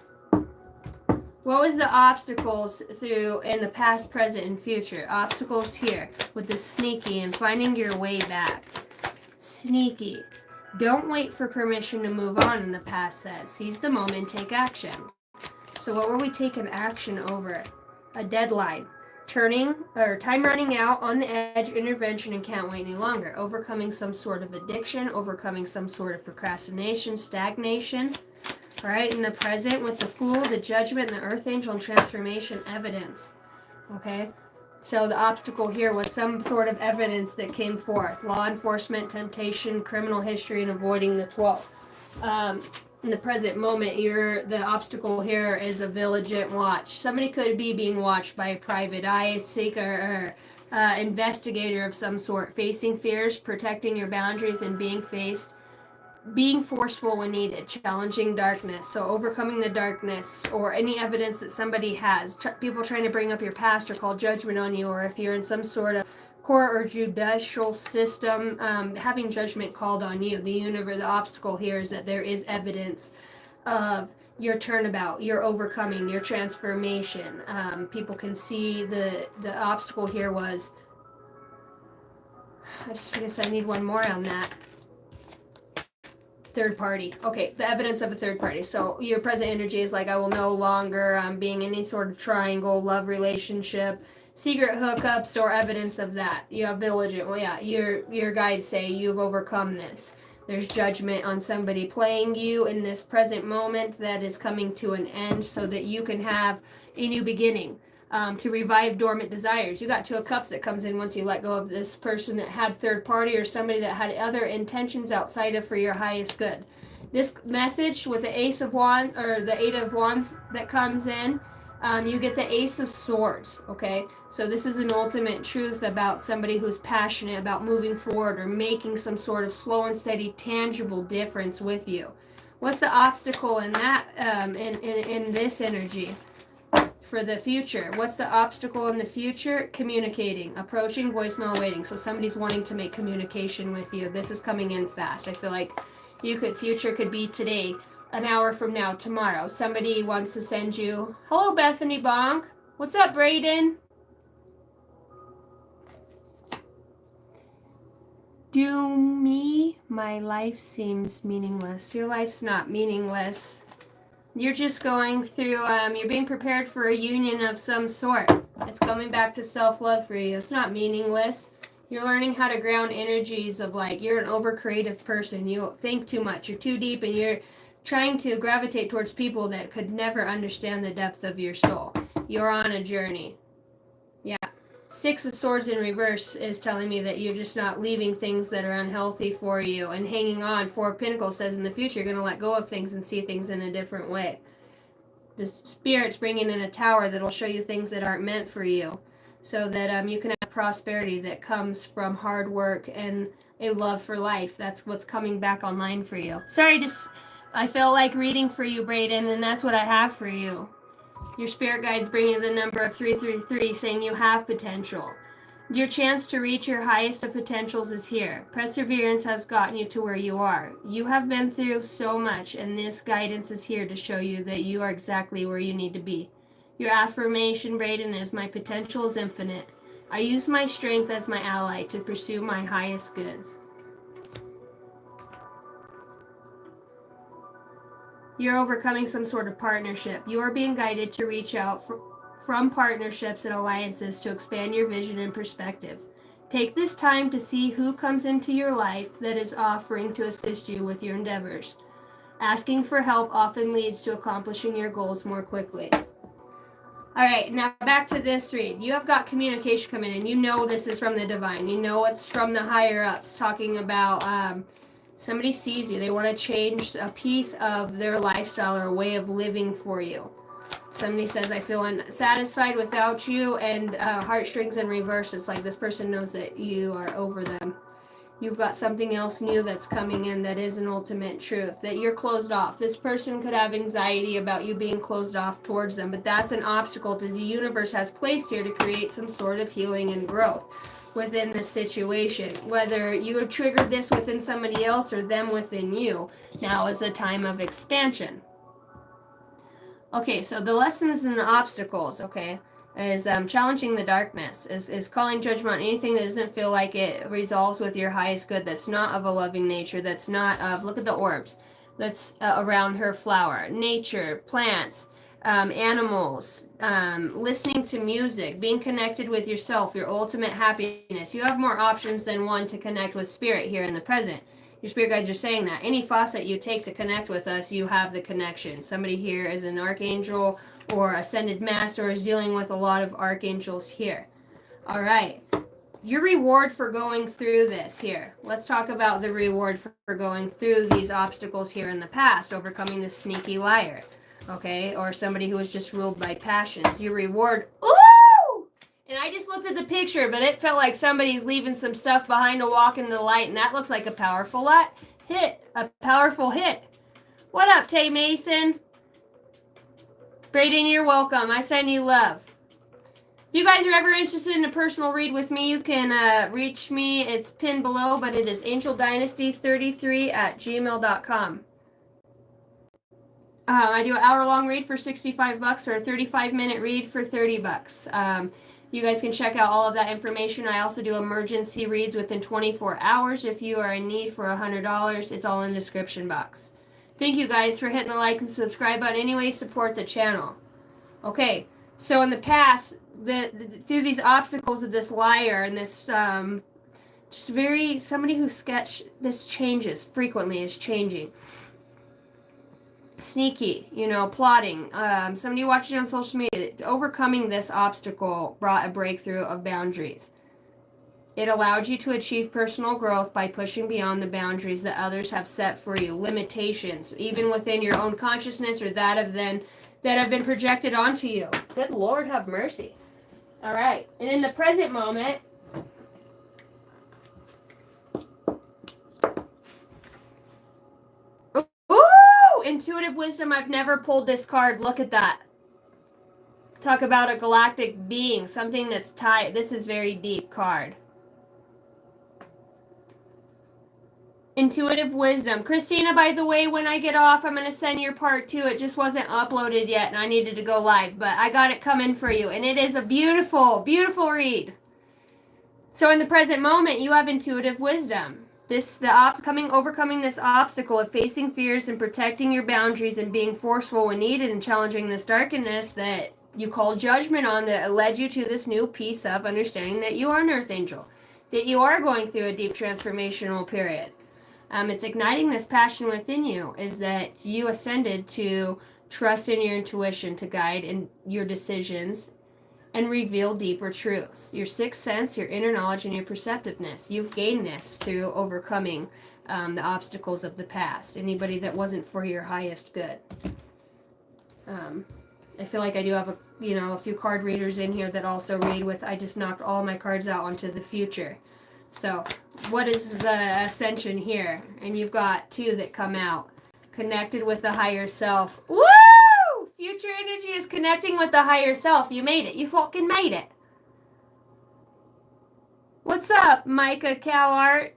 What was the obstacles through in the past, present, and future? Obstacles here with the sneaky and finding your way back. Sneaky. Don't wait for permission to move on, in the past says. Seize the moment, take action. So what were we taking action over? A deadline. Turning, or time running out, on the edge, intervention, and can't wait any longer. Overcoming some sort of addiction, overcoming some sort of procrastination, stagnation. All right, in the present with the Fool, the Judgment, and the Earth Angel, and transformation evidence. Okay? So the obstacle here was some sort of evidence that came forth. Law enforcement, temptation, criminal history, and avoiding the 12. In the present moment, the obstacle here is a vigilant watch. Somebody could be being watched by a private eye seeker or investigator of some sort, facing fears, protecting your boundaries, and being forceful when needed, challenging darkness. So overcoming the darkness or any evidence that somebody has, people trying to bring up your past or call judgment on you, or if you're in some sort of court or judicial system, having judgment called on you. The universe, the obstacle here is that there is evidence of your turnabout, your overcoming, your transformation. People can see the obstacle here was, I guess I need one more on that. Third party. Okay, the evidence of a third party. So your present energy is like, I will no longer be in any sort of triangle, love relationship, secret hookups, or evidence of that. You have vigilant. Well, yeah, your guides say you've overcome this. There's judgment on somebody playing you in this present moment that is coming to an end so that you can have a new beginning. To revive dormant desires. You got Two of Cups that comes in once you let go of this person that had third party or somebody that had other intentions outside of for your highest good. This message with the Ace of Wands or the Eight of Wands that comes in, you get the Ace of Swords, okay? So this is an ultimate truth about somebody who's passionate about moving forward or making some sort of slow and steady, tangible difference with you. What's the obstacle in that, in this energy? For the future. What's the obstacle in the future? Communicating, approaching, voicemail waiting. So somebody's wanting to make communication with you. This is coming in fast. I feel like future could be today, an hour from now, tomorrow. Somebody wants to send you, hello Bethany Bonk. What's up, Brayden? To me, my life seems meaningless. Your life's not meaningless. You're just going through, you're being prepared for a union of some sort. It's coming back to self-love for you. It's not meaningless. You're learning how to ground energies of like, you're an over-creative person. You think too much. You're too deep and you're trying to gravitate towards people that could never understand the depth of your soul. You're on a journey. Yeah. Six of Swords in reverse is telling me that you're just not leaving things that are unhealthy for you and hanging on. Four of Pentacles says in the future you're going to let go of things and see things in a different way. The Spirit's bringing in a tower that'll show you things that aren't meant for you so that you can have prosperity that comes from hard work and a love for life. That's what's coming back online for you. Sorry, I feel like reading for you, Brayden, and that's what I have for you. Your spirit guide's bringing the number of 333 saying you have potential. Your chance to reach your highest of potentials is here. Perseverance has gotten you to where you are. You have been through so much, and this guidance is here to show you that you are exactly where you need to be. Your affirmation, Brayden, is my potential is infinite. I use my strength as my ally to pursue my highest goods. You're overcoming some sort of partnership. You are being guided to reach out from partnerships and alliances to expand your vision and perspective. Take this time to see who comes into your life that is offering to assist you with your endeavors. Asking for help often leads to accomplishing your goals more quickly. All right, now back to this read. You have got communication coming in. You know this is from the divine. You know it's from the higher ups, talking about somebody sees you. They want to change a piece of their lifestyle or a way of living for you. Somebody says, I feel unsatisfied without you, and heartstrings in reverse. It's like this person knows that you are over them. You've got something else new that's coming in that is an ultimate truth, that you're closed off. This person could have anxiety about you being closed off towards them, but that's an obstacle that the universe has placed here to create some sort of healing and growth within this situation. Whether you have triggered this within somebody else or them within you, now is a time of expansion. Okay, so the lessons and the obstacles, okay, is challenging the darkness, is calling judgment on anything that doesn't feel like it resolves with your highest good, that's not of a loving nature, that's not of, look at the orbs, that's around her flower, nature, plants, animals, listening to music, being connected with yourself, your ultimate happiness. You have more options than one to connect with spirit here in the present. Your spirit guides are saying that. Any faucet you take to connect with us, you have the connection. Somebody here is an archangel or ascended master, is dealing with a lot of archangels here. All right. Your reward for going through this here. Let's talk about the reward for going through these obstacles here in the past, overcoming the sneaky liar, okay, or somebody who was just ruled by passions. Your reward, ooh! And I just looked at the picture, but it felt like somebody's leaving some stuff behind to walk into the light, and that looks like a powerful hit. A powerful hit. What up, Tay Mason? Brayden, you're welcome. I send you love. If you guys are ever interested in a personal read with me, you can reach me. It's pinned below, but it is angeldynasty33@gmail.com. I do an hour-long read for $65 or a 35-minute read for $30. You guys can check out all of that information. I also do emergency reads within 24 hours. If you are in need for $100, it's all in the description box. Thank you guys for hitting the like and subscribe button. Anyway, support the channel. Okay, so in the past, through these obstacles of this liar and this just very, somebody who sketched, this changes frequently, is changing. Sneaky, plotting. Somebody watching on social media, overcoming this obstacle brought a breakthrough of boundaries. It allowed you to achieve personal growth by pushing beyond the boundaries that others have set for you. Limitations, even within your own consciousness or that have been projected onto you. Good Lord, have mercy. All right, and in the present moment, intuitive wisdom. I've never pulled this card. Look at that. Talk about a galactic being, something that's tied. This is very deep card. Intuitive wisdom. Christina, by the way, when I get off, I'm going to send your part 2. It just wasn't uploaded yet, and I needed to go live, but I got it coming for you, and it is a beautiful, beautiful read. So in the present moment, you have intuitive wisdom. Overcoming this obstacle of facing fears and protecting your boundaries and being forceful when needed and challenging this darkness that you call judgment on, that led you to this new piece of understanding that you are an earth angel, that you are going through a deep transformational period. It's igniting this passion within you, is that you ascended to trust in your intuition to guide in your decisions and reveal deeper truths. Your sixth sense, your inner knowledge, and your perceptiveness. You've gained this through overcoming the obstacles of the past. Anybody that wasn't for your highest good. I feel like I do have a few card readers in here that also read with, I just knocked all my cards out onto the future. So, what is the Ascension here? And you've got 2 that come out. Connected with the higher self. Woo! Future energy is connecting with the higher self. You made it. You fucking made it. What's up, Micah Cowart?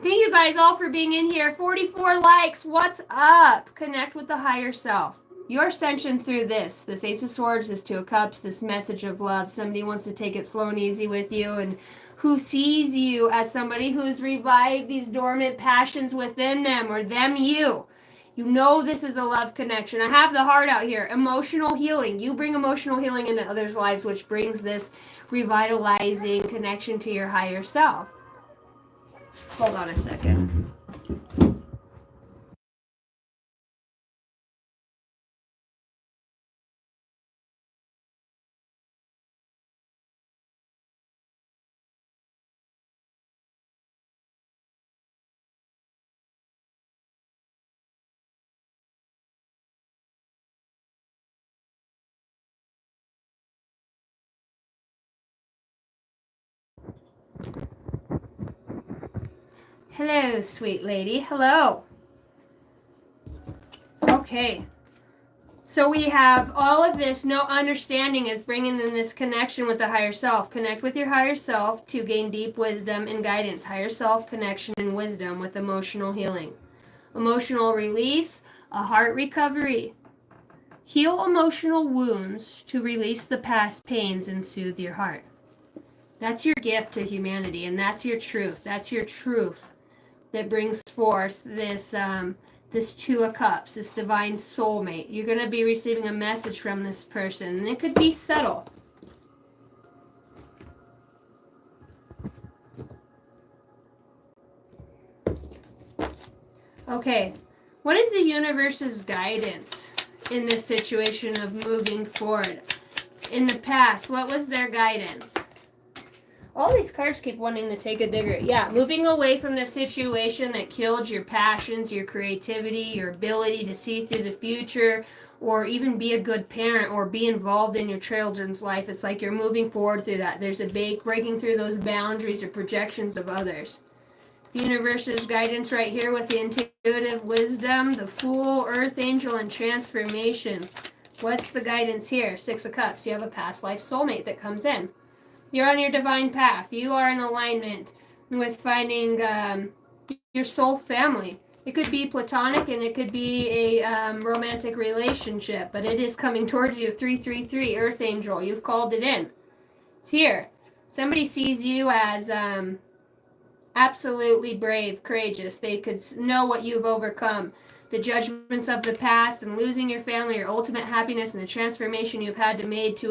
Thank you guys all for being in here. 44 likes. What's up? Connect with the higher self. Your ascension through this Ace of Swords, this 2 of Cups, this message of love. Somebody wants to take it slow and easy with you, and who sees you as somebody who's revived these dormant passions within them, or them you. You know this is a love connection. I have the heart out here. Emotional healing. You bring emotional healing into others' lives, which brings this revitalizing connection to your higher self. Hold on a second. Hello, sweet lady. Hello. Okay. So we have all of this. No understanding is bringing in this connection with the higher self. Connect with your higher self to gain deep wisdom and guidance. Higher self connection and wisdom with emotional healing. Emotional release, a heart recovery. Heal emotional wounds to release the past pains and soothe your heart. That's your gift to humanity, and that's your truth. That's your truth that brings forth this this Two of Cups, this divine soulmate. You're going to be receiving a message from this person, and it could be subtle. Okay, what is the universe's guidance in this situation of moving forward? In the past, what was their guidance? All these cards keep wanting to take a digger. Yeah, moving away from the situation that killed your passions, your creativity, your ability to see through the future, or even be a good parent or be involved in your children's life. It's like you're moving forward through that. There's a breaking through those boundaries or projections of others. The universe's guidance right here with the intuitive wisdom, the Fool, Earth Angel, and transformation. What's the guidance here? Six of Cups. You have a past life soulmate that comes in. You're on your divine path. You are in alignment with finding your soul family. It could be platonic and it could be a romantic relationship, but it is coming towards you. 333, Earth Angel. You've called it in. It's here. Somebody sees you as absolutely brave, courageous. They could know what you've overcome. The judgments of the past and losing your family, your ultimate happiness, and the transformation you've had to make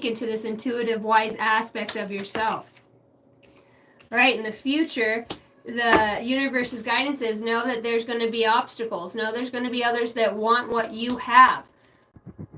into this intuitive, wise aspect of yourself. All right, in the future, the universe's guidance is know that there's going to be obstacles. Know there's going to be others that want what you have.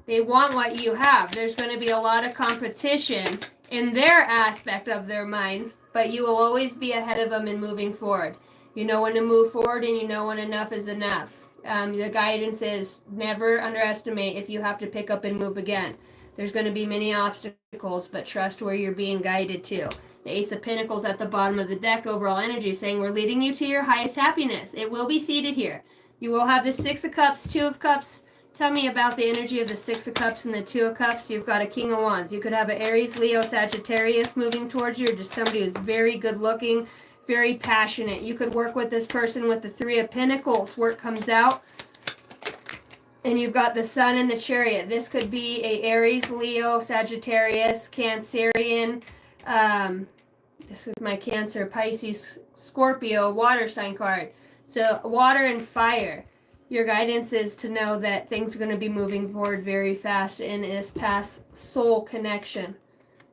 They want what you have. There's going to be a lot of competition in their aspect of their mind, but you will always be ahead of them in moving forward. You know when to move forward and you know when enough is enough. The guidance is never underestimate if you have to pick up and move again. There's going to be many obstacles, but trust where you're being guided to. The Ace of Pentacles at the bottom of the deck, overall energy, saying we're leading you to your highest happiness. It will be seated here. You will have the Six of Cups, Two of Cups. Tell me about the energy of the Six of Cups and the Two of Cups. You've got a King of Wands. You could have an Aries, Leo, Sagittarius moving towards you, or just somebody who's very good looking, very passionate. You could work with this person with the Three of Pentacles. Work comes out. And you've got the Sun and the Chariot. This could be a Aries, Leo, Sagittarius, Cancerian. This is my Cancer, Pisces, Scorpio, water sign card. So water and fire. Your guidance is to know that things are going to be moving forward very fast in this past soul connection.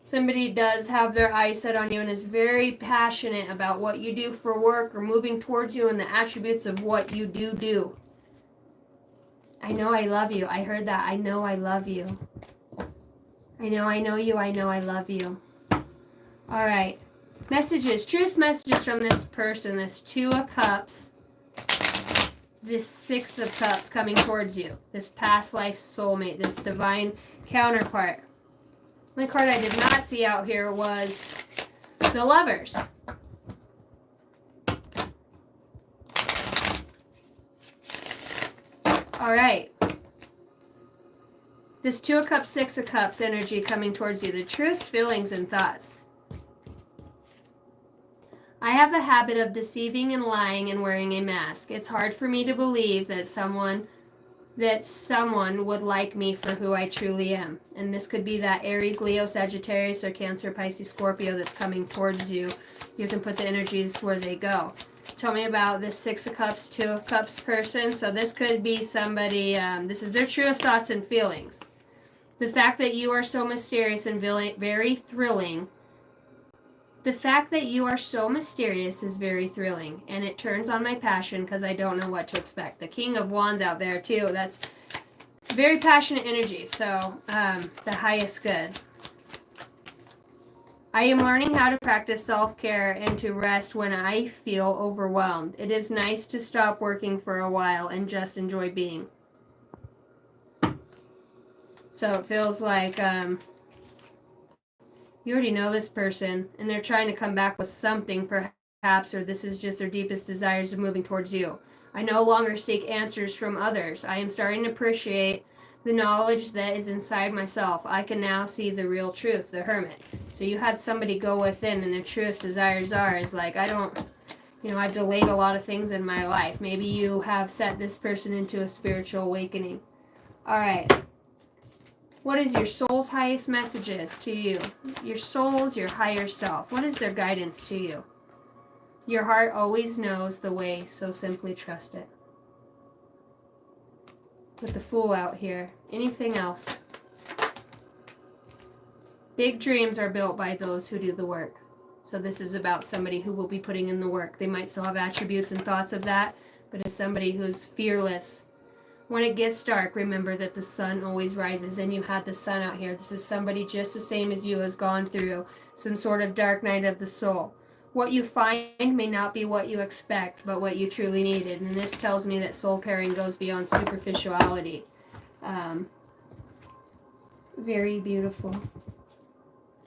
Somebody does have their eyes set on you and is very passionate about what you do for work or moving towards you and the attributes of what you do. I know I love you. I heard that. I know I love you. I know you. I know I love you. All right. Messages. Truest messages from this person. This Two of Cups. This Six of Cups coming towards you. This past life soulmate. This divine counterpart. The card I did not see out here was the Lovers. All right. This Two of Cups, Six of Cups energy coming towards you. The truest feelings and thoughts. I have a habit of deceiving and lying and wearing a mask. It's hard for me to believe that someone would like me for who I truly am. And this could be that Aries, Leo, Sagittarius, or Cancer, Pisces, Scorpio that's coming towards you. You can put the energies where they go. Tell me about this Six of Cups, Two of Cups person. So this could be somebody, this is their truest thoughts and feelings. The fact that you are so mysterious and very thrilling. The fact that you are so mysterious is very thrilling, and it turns on my passion because I don't know what to expect. The King of Wands out there, too. That's very passionate energy, so the highest good. I am learning how to practice self-care and to rest when I feel overwhelmed. It is nice to stop working for a while and just enjoy being. So it feels like you already know this person, and they're trying to come back with something, perhaps, or this is just their deepest desires of moving towards you. I no longer seek answers from others. I am starting to appreciate the knowledge that is inside myself. I can now see the real truth, the hermit. So you had somebody go within, and their truest desires is like, I've delayed a lot of things in my life. Maybe you have set this person into a spiritual awakening. All right. What is your soul's highest messages to you? Your soul's your higher self. What is their guidance to you? Your heart always knows the way, so simply trust it. With the Fool out here. Anything else? Big dreams are built by those who do the work. So this is about somebody who will be putting in the work. They might still have attributes and thoughts of that, but it's somebody who's fearless. When it gets dark, remember that the sun always rises, and you had the sun out here. This is somebody just the same as you has gone through some sort of dark night of the soul. What you find may not be what you expect, but what you truly needed. And this tells me that soul pairing goes beyond superficiality. Very beautiful.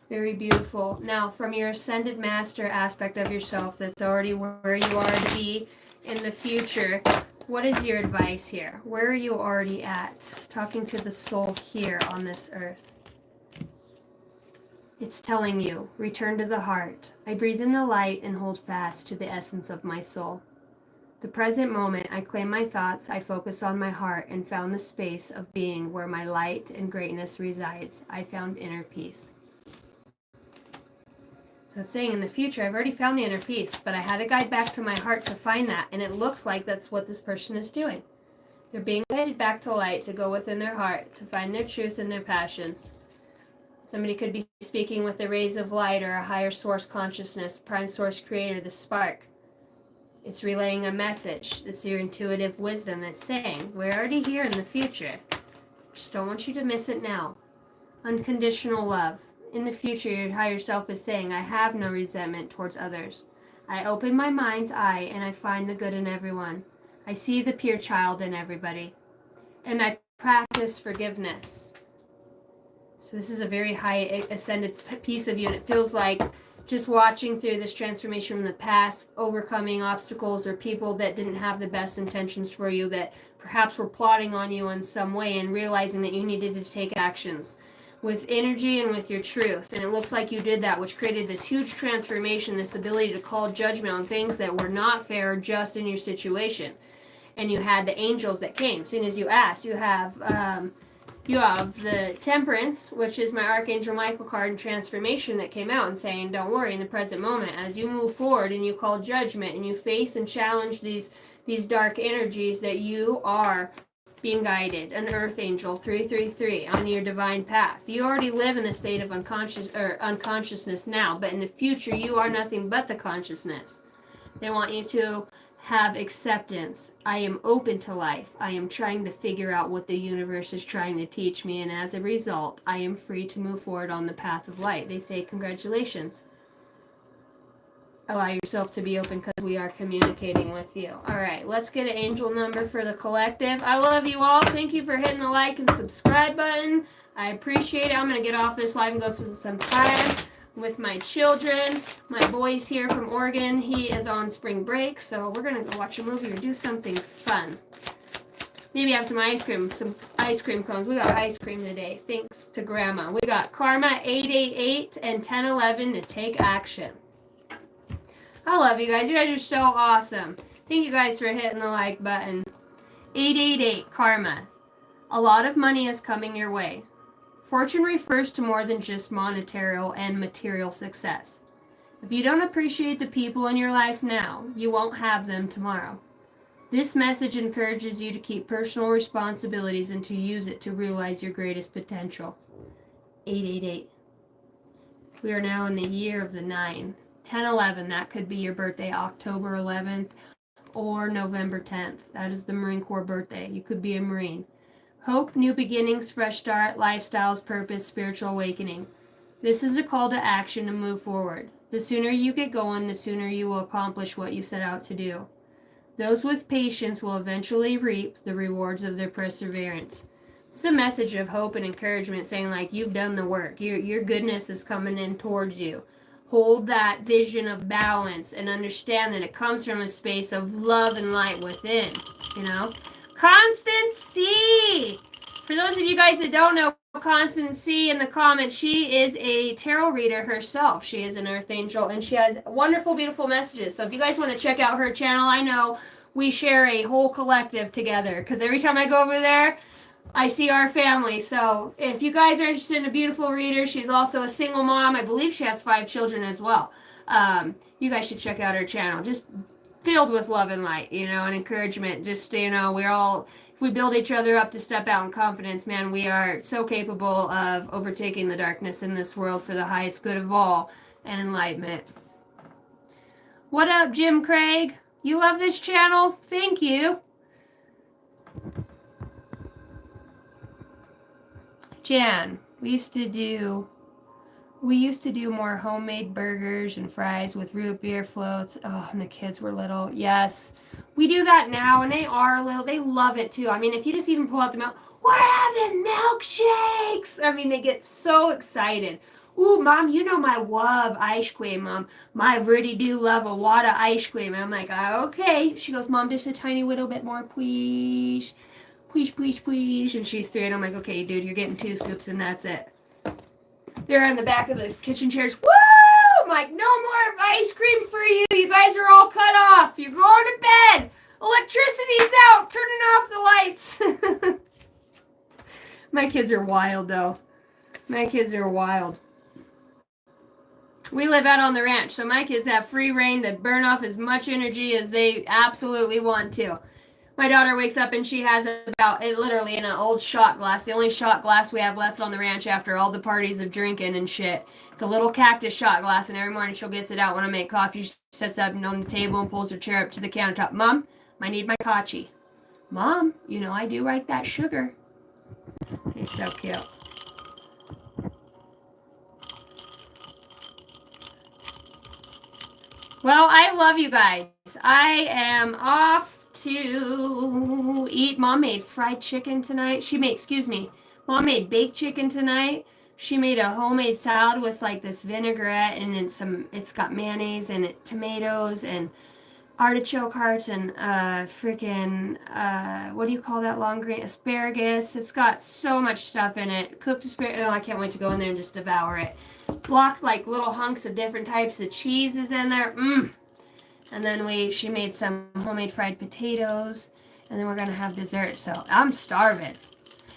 Very beautiful. Now, from your ascended master aspect of yourself that's already where you are to be in the future, what is your advice here? Where are you already at? Talking to the soul here on this earth. It's telling you, return to the heart. I breathe in the light and hold fast to the essence of my soul. The present moment, I claim my thoughts, I focus on my heart and found the space of being where my light and greatness resides. I found inner peace. So it's saying in the future, I've already found the inner peace, but I had to guide back to my heart to find that, and it looks like that's what this person is doing. They're being guided back to light, to go within their heart, to find their truth and their passions. Somebody could be speaking with the rays of light or a higher source consciousness, prime source creator, the spark. It's relaying a message. It's your intuitive wisdom that's saying, we're already here in the future. Just don't want you to miss it now. Unconditional love. In the future, your higher self is saying, I have no resentment towards others. I open my mind's eye and I find the good in everyone. I see the pure child in everybody. And I practice forgiveness. So this is a very high ascended piece of you, and it feels like just watching through this transformation from the past, overcoming obstacles or people that didn't have the best intentions for you, that perhaps were plotting on you in some way, and realizing that you needed to take actions with energy and with your truth. And it looks like you did that, which created this huge transformation, this ability to call judgment on things that were not fair or just in your situation. And you had the angels that came. As soon as you asked, you have the Temperance, which is my Archangel Michael card in transformation, that came out and saying, don't worry, in the present moment, as you move forward and you call judgment and you face and challenge these dark energies, that you are being guided, an earth angel, 333, on your divine path. You already live in a state of unconsciousness now, but in the future you are nothing but the consciousness. They want you to have acceptance. I am open to life. I am trying to figure out what the universe is trying to teach me, and as a result, I am free to move forward on the path of light. They say, congratulations. Allow yourself to be open because we are communicating with you. All right, let's get an angel number for the collective. I love you all. Thank you for hitting the like and subscribe button. I appreciate it. I'm going to get off this live and go spend some time with my children. My boy's here from Oregon. He is on spring break, so we're going to go watch a movie or do something fun. Maybe have some ice cream cones. We got ice cream today, thanks to Grandma. We got Karma 888 and 1011 to take action. I love you guys. You guys are so awesome. Thank you guys for hitting the like button. 888 Karma. A lot of money is coming your way. Fortune refers to more than just monetary and material success. If you don't appreciate the people in your life now, you won't have them tomorrow. This message encourages you to keep personal responsibilities and to use it to realize your greatest potential. 888. We are now in the year of the 9. 1011, that could be your birthday, October 11th or November 10th. That is the Marine Corps birthday. You could be a Marine. Hope, new beginnings, fresh start, lifestyles, purpose, spiritual awakening. This is a call to action to move forward. The sooner you get going, the sooner you will accomplish what you set out to do. Those with patience will eventually reap the rewards of their perseverance. It's a message of hope and encouragement saying, like, you've done the work. Your goodness is coming in towards you. Hold that vision of balance and understand that it comes from a space of love and light within, you know? Constance C. For those of you guys that don't know Constance C in the comments, she is a tarot reader herself. She is an earth angel, and she has wonderful, beautiful messages. So if you guys want to check out her channel, I know we share a whole collective together, because every time I go over there, I see our family. So if you guys are interested in a beautiful reader, she's also a single mom. I believe she has 5 children as well. You guys should check out her channel. Just filled with love and light, you know, and encouragement. Just, you know, we're all, if we build each other up to step out in confidence, man, we are so capable of overtaking the darkness in this world for the highest good of all and enlightenment. What up, Jim Craig? You love this channel? Thank you. Jan, we used to do more homemade burgers and fries with root beer floats. Oh, and the kids were little. Yes. We do that now, and they are little. They love it, too. I mean, if you just even pull out the milk, we're having milkshakes. I mean, they get so excited. Ooh, Mom, you know my love ice cream, Mom. My really do love a lot of ice cream. And I'm like, okay. She goes, Mom, just a tiny little bit more, please. Please. And she's 3, and I'm like, okay, dude, you're getting 2 scoops, and that's it. They're on the back of the kitchen chairs. Woo! I'm like, no more ice cream for you. You guys are all cut off. You're going to bed. Electricity's out. Turning off the lights. My kids are wild, though. My kids are wild. We live out on the ranch, so my kids have free reign to burn off as much energy as they absolutely want to. My daughter wakes up and she has literally in an old shot glass, the only shot glass we have left on the ranch after all the parties of drinking and shit. It's a little cactus shot glass, and every morning she'll get it out when I make coffee. She sits up on the table and pulls her chair up to the countertop. Mom, I need my kachi. Mom, you know I do like that sugar. It's so cute. Well, I love you guys. I am off to eat. Mom made fried chicken tonight. Mom made baked chicken tonight. She made a homemade salad with like this vinaigrette, and then it's got mayonnaise and tomatoes and artichoke hearts and what do you call that long green? Asparagus. It's got so much stuff in it. Cooked asparagus. Oh, I can't wait to go in there and just devour it. Blocked like little hunks of different types of cheeses in there. And then she made some homemade fried potatoes, and then we're gonna have dessert. So I'm starving.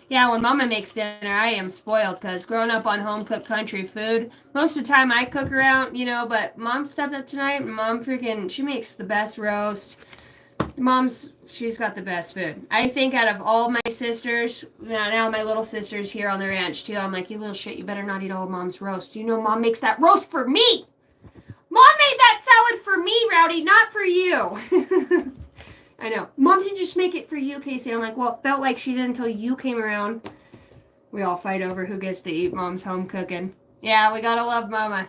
Yeah, when Mama makes dinner, I am spoiled, because growing up on home-cooked country food, most of the time I cook around, you know, but Mom stepped up tonight, and Mom she makes the best roast. She's got the best food. I think out of all my sisters, now my little sister's here on the ranch, too. I'm like, you little shit, you better not eat all of Mom's roast. You know Mom makes that roast for me! Mom made that salad for me, Rowdy, not for you. I know. Mom didn't just make it for you, Casey. I'm like, well, it felt like she did until you came around. We all fight over who gets to eat Mom's home cooking. Yeah, we gotta love Mama.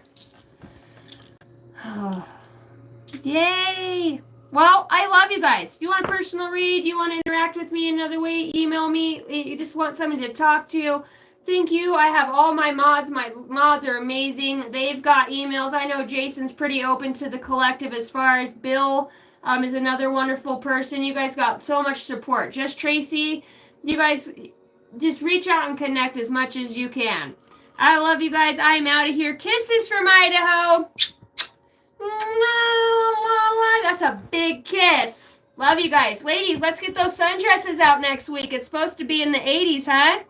Oh. Yay! Well, I love you guys. If you want a personal read, you want to interact with me another way, email me. You just want someone to talk to. Thank you. I have all my mods. My mods are amazing. They've got emails. I know Jason's pretty open to the collective as far as Bill is another wonderful person. You guys got so much support. Just Tracy, you guys just reach out and connect as much as you can. I love you guys. I'm out of here. Kisses from Idaho. That's a big kiss. Love you guys. Ladies, let's get those sundresses out next week. It's supposed to be in the 80s, huh?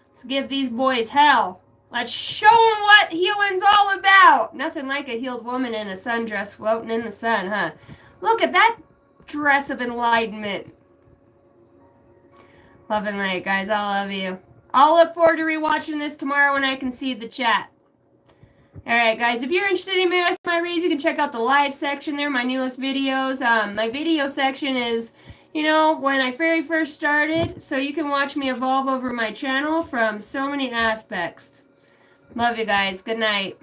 Let's give these boys hell. Let's show them what healing's all about. Nothing like a healed woman in a sundress floating in the sun, huh? Look at that dress of enlightenment. Love and light, guys. I love you. I'll look forward to rewatching this tomorrow when I can see the chat. Alright, guys. If you're interested in the rest of my reads, you can check out the live section there, my newest videos. My video section is, you know, when I very first started, so you can watch me evolve over my channel from so many aspects. Love you guys. Good night.